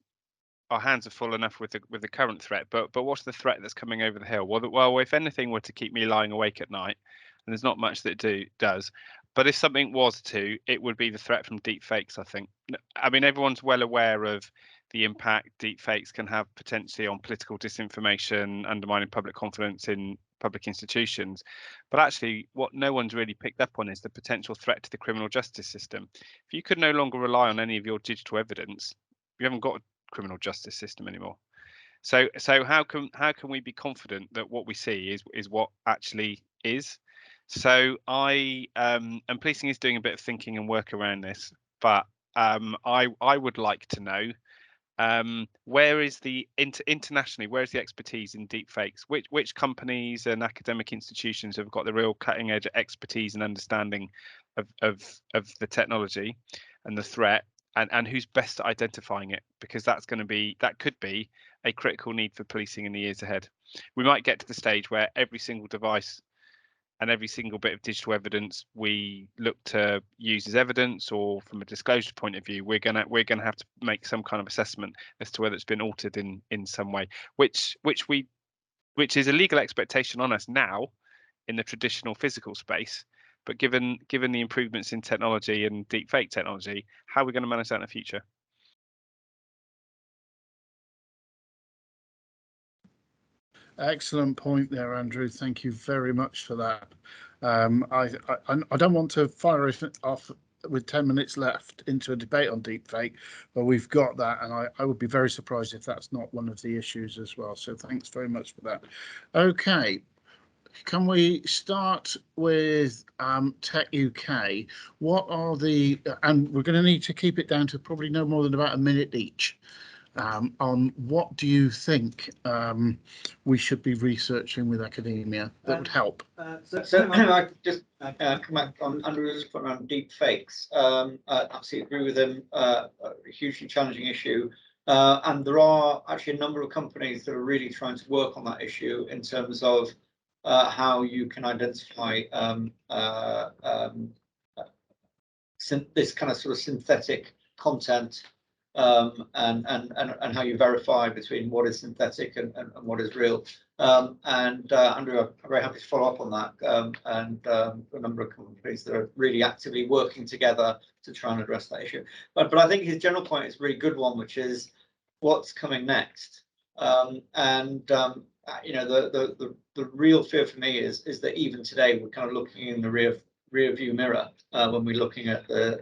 Our hands are full enough with the current threat, but what's the threat that's coming over the hill? Well, if anything were to keep me lying awake at night, and there's not much that does, but if something was to, it would be the threat from deep fakes. I think. I mean, everyone's well aware of the impact deep fakes can have potentially on political disinformation, undermining public confidence in public institutions. But actually, what no one's really picked up on is the potential threat to the criminal justice system. If you could no longer rely on any of your digital evidence, you haven't got a criminal justice system anymore. So how can we be confident that what we see is what actually is? So and policing is doing a bit of thinking and work around this, but I would like to know where is the internationally, where is the expertise in deep fakes? Which companies and academic institutions have got the real cutting edge expertise and understanding of the technology and the threat, and who's best at identifying it? Because that could be a critical need for policing in the years ahead. We might get to the stage where every single device and every single bit of digital evidence we look to use as evidence, or from a disclosure point of view, we're gonna have to make some kind of assessment as to whether it's been altered in some way, which is a legal expectation on us now in the traditional physical space. But given the improvements in technology and deepfake technology, how are we going to manage that in the future? Excellent point there, Andrew. Thank you very much for that. I don't want to fire it off with 10 minutes left into a debate on deepfake, but we've got that, and I would be very surprised if that's not one of the issues as well. So thanks very much for that. Okay, can we start with Tech UK? What are the, and we're going to need to keep it down to probably no more than about a minute each. On what do you think we should be researching with academia that would help? So I just come back on Andrew's point around deep fakes. I absolutely agree with him. A hugely challenging issue. And there are actually a number of companies that are really trying to work on that issue in terms of how you can identify this kind of sort of synthetic content, and how you verify between what is synthetic and what is real. Andrew, I'm very happy to follow up on that, and a number of companies that are really actively working together to try and address that issue. But I think his general point is a really good one, which is what's coming next. You know, the real fear for me is that even today we're kind of looking in the rear view mirror when we're looking at the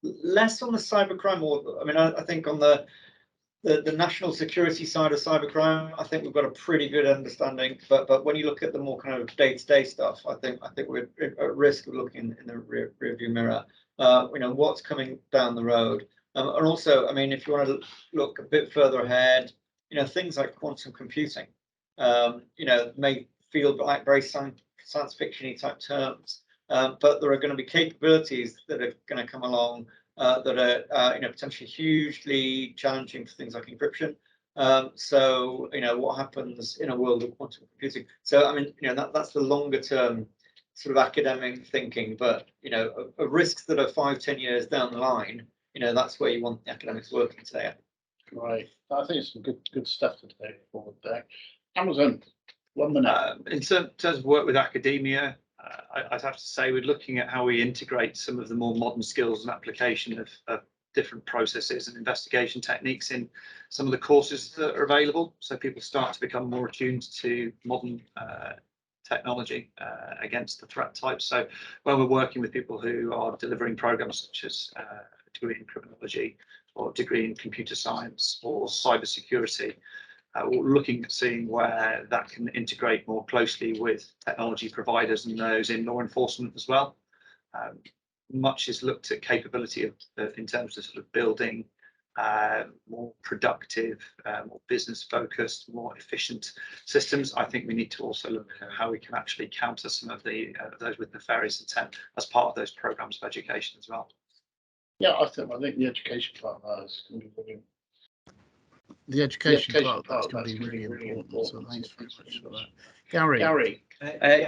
less on the cybercrime, or I mean, I think on the national security side of cybercrime, I think we've got a pretty good understanding. But when you look at the more kind of day-to-day stuff, I think we're at risk of looking in the rear view mirror. You know, what's coming down the road, and also, I mean, if you want to look a bit further ahead, you know, things like quantum computing, you know, may feel like very science fiction-y type terms. But there are going to be capabilities that are going to come along that are, you know, potentially hugely challenging for things like encryption. So, you know, what happens in a world of quantum computing? So, I mean, you know, that's the longer term sort of academic thinking. But, you know, risks that are 5-10 years down the line, you know, that's where you want the academics working today. Right. I think it's some good stuff to take forward there. Amazon, 1 minute. In terms of work with academia, I'd have to say we're looking at how we integrate some of the more modern skills and application of different processes and investigation techniques in some of the courses that are available, so people start to become more attuned to modern technology against the threat types. So when we're working with people who are delivering programs such as a degree in criminology or a degree in computer science or cybersecurity, we're looking at seeing where that can integrate more closely with technology providers and those in law enforcement as well. Much is looked at capability of in terms of sort of building more productive, more business focused, more efficient systems. I think we need to also look at how we can actually counter some of the those with nefarious intent as part of those programs of education as well. Yeah, I think the education part of that is going to be brilliant. The education part that's going to be really important. So thanks very much for that. Gary.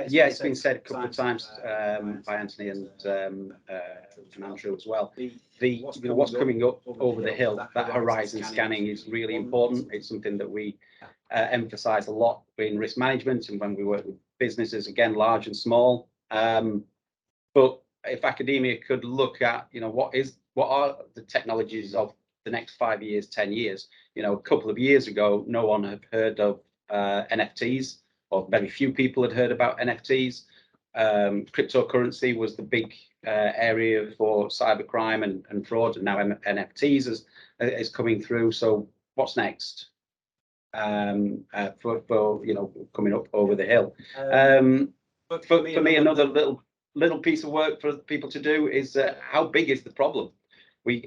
Yeah, it's been said a couple of times by Anthony and Andrew as well. You know, what's coming up over the hill, that horizon scanning is really important. It's something that we emphasise a lot in risk management and when we work with businesses, again, large and small. But if academia could look at, you know, what are the technologies of the next 5 years, 10 years? You know, a couple of years ago, no one had heard of NFTs, or very few people had heard about NFTs. Cryptocurrency was the big area for cybercrime and fraud, and now NFTs is coming through. So what's next for you know, coming up over the hill? For me, another little piece of work for people to do is how big is the problem?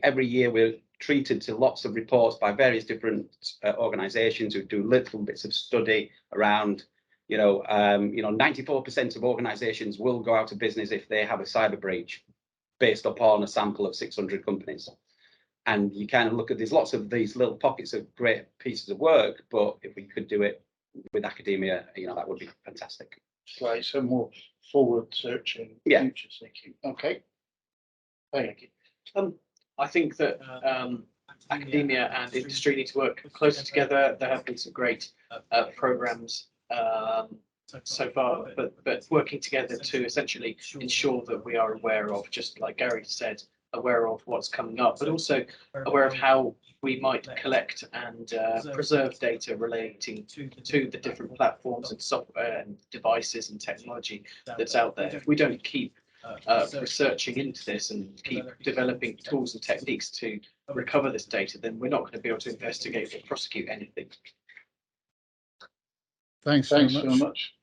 Every year we're treated to lots of reports by various different organisations who do little bits of study around, you know, 94% of organisations will go out of business if they have a cyber breach, based upon a sample of 600 companies. And you kind of look at, there's lots of these little pockets of great pieces of work, but if we could do it with academia, you know, that would be fantastic. slide, so more forward searching, Yeah. future seeking. Okay. Thank you. I think that academia and industry need to work closer together. There have been some great programs so far, but working together to essentially ensure that we are aware of, just like Gary said, aware of what's coming up, but also aware of how we might collect and preserve data relating to the different platforms and software and devices and technology that's out there. If we don't keep researching into this and keep developing tools and techniques to recover this data, then we're not going to be able to investigate or prosecute anything. Thanks very much.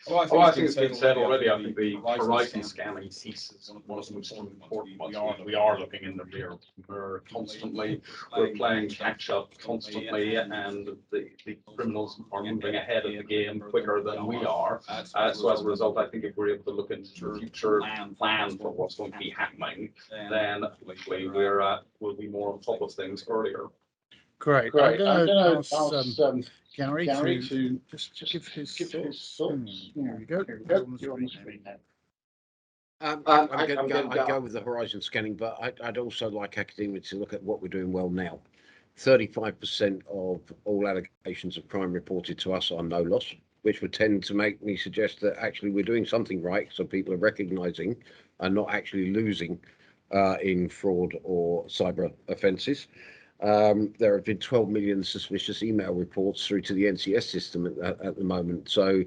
Well, I think it's been said already. I think the horizon scanning piece is one of the most important ones. We are looking in the rear mirror constantly. We're playing catch up constantly, and the criminals are moving ahead of the game quicker than we are. So as a result, I think if we're able to look into the future and plan for what's going to be happening, then hopefully we'll be more on top of things earlier. Great. I'm going to ask Gary to just give his thoughts. There we go. I'd go with the horizon scanning, but I'd also like academia to look at what we're doing well now. 35% of all allegations of crime reported to us are no loss, which would tend to make me suggest that actually we're doing something right, so people are recognising and not actually losing in fraud or cyber offences. There have been 12 million suspicious email reports through to the NCS system at the moment. So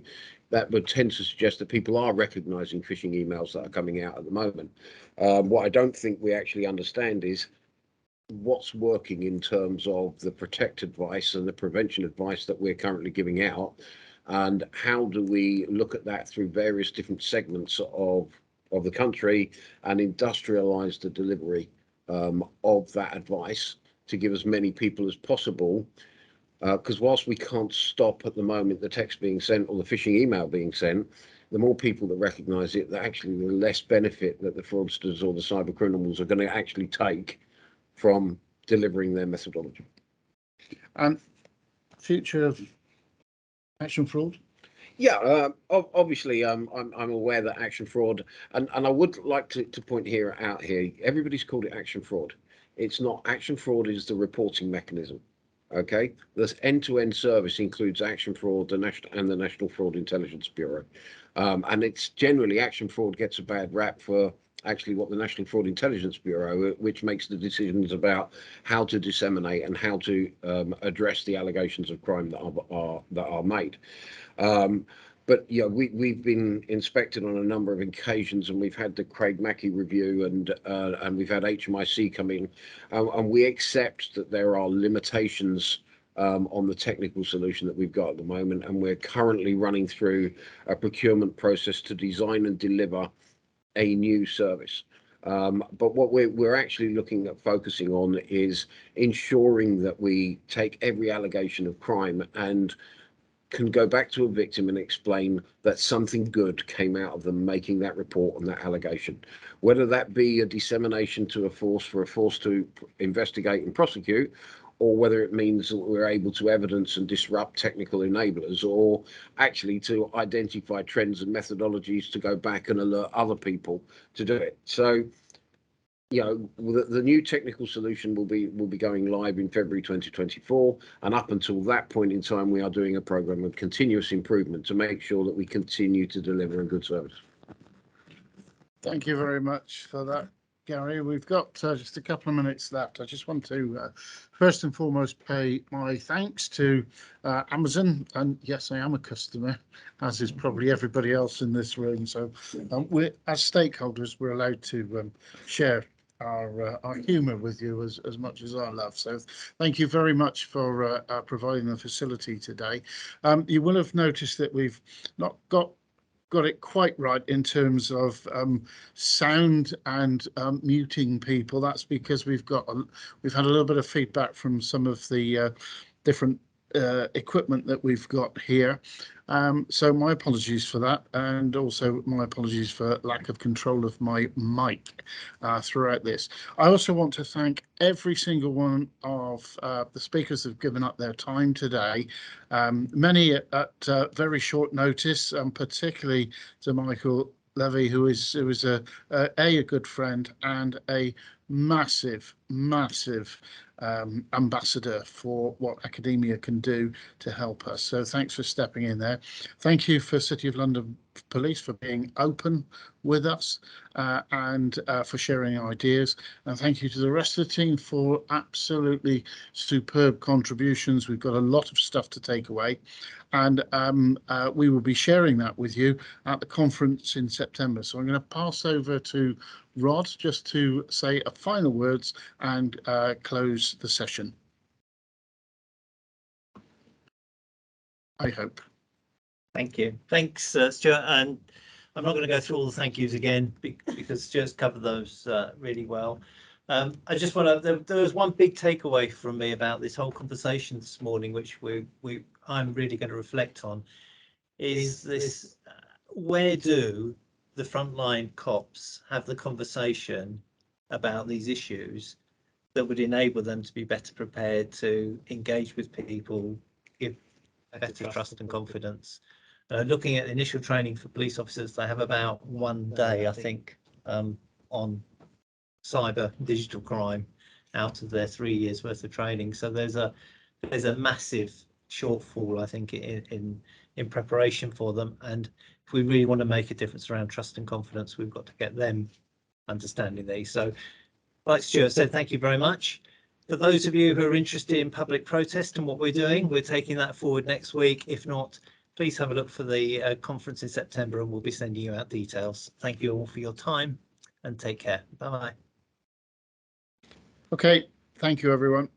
that would tend to suggest that people are recognising phishing emails that are coming out at the moment. What I don't think we actually understand is what's working in terms of the protect advice and the prevention advice that we're currently giving out, and how do we look at that through various different segments of the country and industrialise the delivery of that advice to give as many people as possible, because whilst we can't stop at the moment the text being sent or the phishing email being sent, the more people that recognise it, that actually the less benefit that the fraudsters or the cyber criminals are going to actually take from delivering their methodology. And future of action fraud? Yeah, obviously, I'm aware that action fraud, and I would like to point out here, everybody's called it action fraud. It's not. Action fraud is the reporting mechanism. Okay, this end-to-end service includes action fraud, the National Fraud Intelligence Bureau, and it's generally action fraud gets a bad rap for actually what the National Fraud Intelligence Bureau, which makes the decisions about how to disseminate and how to address the allegations of crime that are made. But yeah, we've been inspected on a number of occasions, and we've had the Craig Mackey review, and we've had HMIC come in, and we accept that there are limitations on the technical solution that we've got at the moment, and we're currently running through a procurement process to design and deliver a new service. But what we're actually looking at focusing on is ensuring that we take every allegation of crime and can go back to a victim and explain that something good came out of them making that report and that allegation, whether that be a dissemination to a force for a force to investigate and prosecute, or whether it means that we're able to evidence and disrupt technical enablers, or actually to identify trends and methodologies to go back and alert other people to do it. So, you know, the new technical solution will be going live in February 2024, and up until that point in time, we are doing a program of continuous improvement to make sure that we continue to deliver a good service. Thank you very much for that, Gary. We've got just a couple of minutes left. I just want to first and foremost pay my thanks to Amazon, and yes, I am a customer, as is probably everybody else in this room. So we're, as stakeholders, we're allowed to share our humour with you as much as our love. So thank you very much for providing the facility today. You will have noticed that we've not got it quite right in terms of sound and muting people. That's because we've had a little bit of feedback from some of the different equipment that we've got here. So my apologies for that, and also my apologies for lack of control of my mic throughout this. I also want to thank every single one of the speakers who've given up their time today, many at very short notice, particularly to Michael Levy, who is a good friend and a massive ambassador for what academia can do to help us. So thanks for stepping in there. Thank you for City of London Police for being open with us and for sharing ideas. And thank you to the rest of the team for absolutely superb contributions. We've got a lot of stuff to take away, and we will be sharing that with you at the conference in September. So I'm going to pass over to Rod just to say a final words and close the session, I hope. Thank you. Thanks, Stuart. And I'm not going to go through all the thank yous again because Stuart's covered those really well. I just want to, there was one big takeaway from me about this whole conversation this morning, which I'm really going to reflect on, is this, where do the frontline cops have the conversation about these issues that would enable them to be better prepared to engage with people, give better trust and confidence? Looking at initial training for police officers, they have about 1 day, I think, on cyber digital crime out of their 3 years worth of training. So there's a massive shortfall, I think, in preparation for them. And if we really want to make a difference around trust and confidence, we've got to get them understanding these. So like Stuart said, thank you very much. For those of you who are interested in public protest and what we're doing, we're taking that forward next week. If not, please have a look for the conference in September, and we'll be sending you out details. Thank you all for your time and take care. Bye-bye. Okay, thank you, everyone.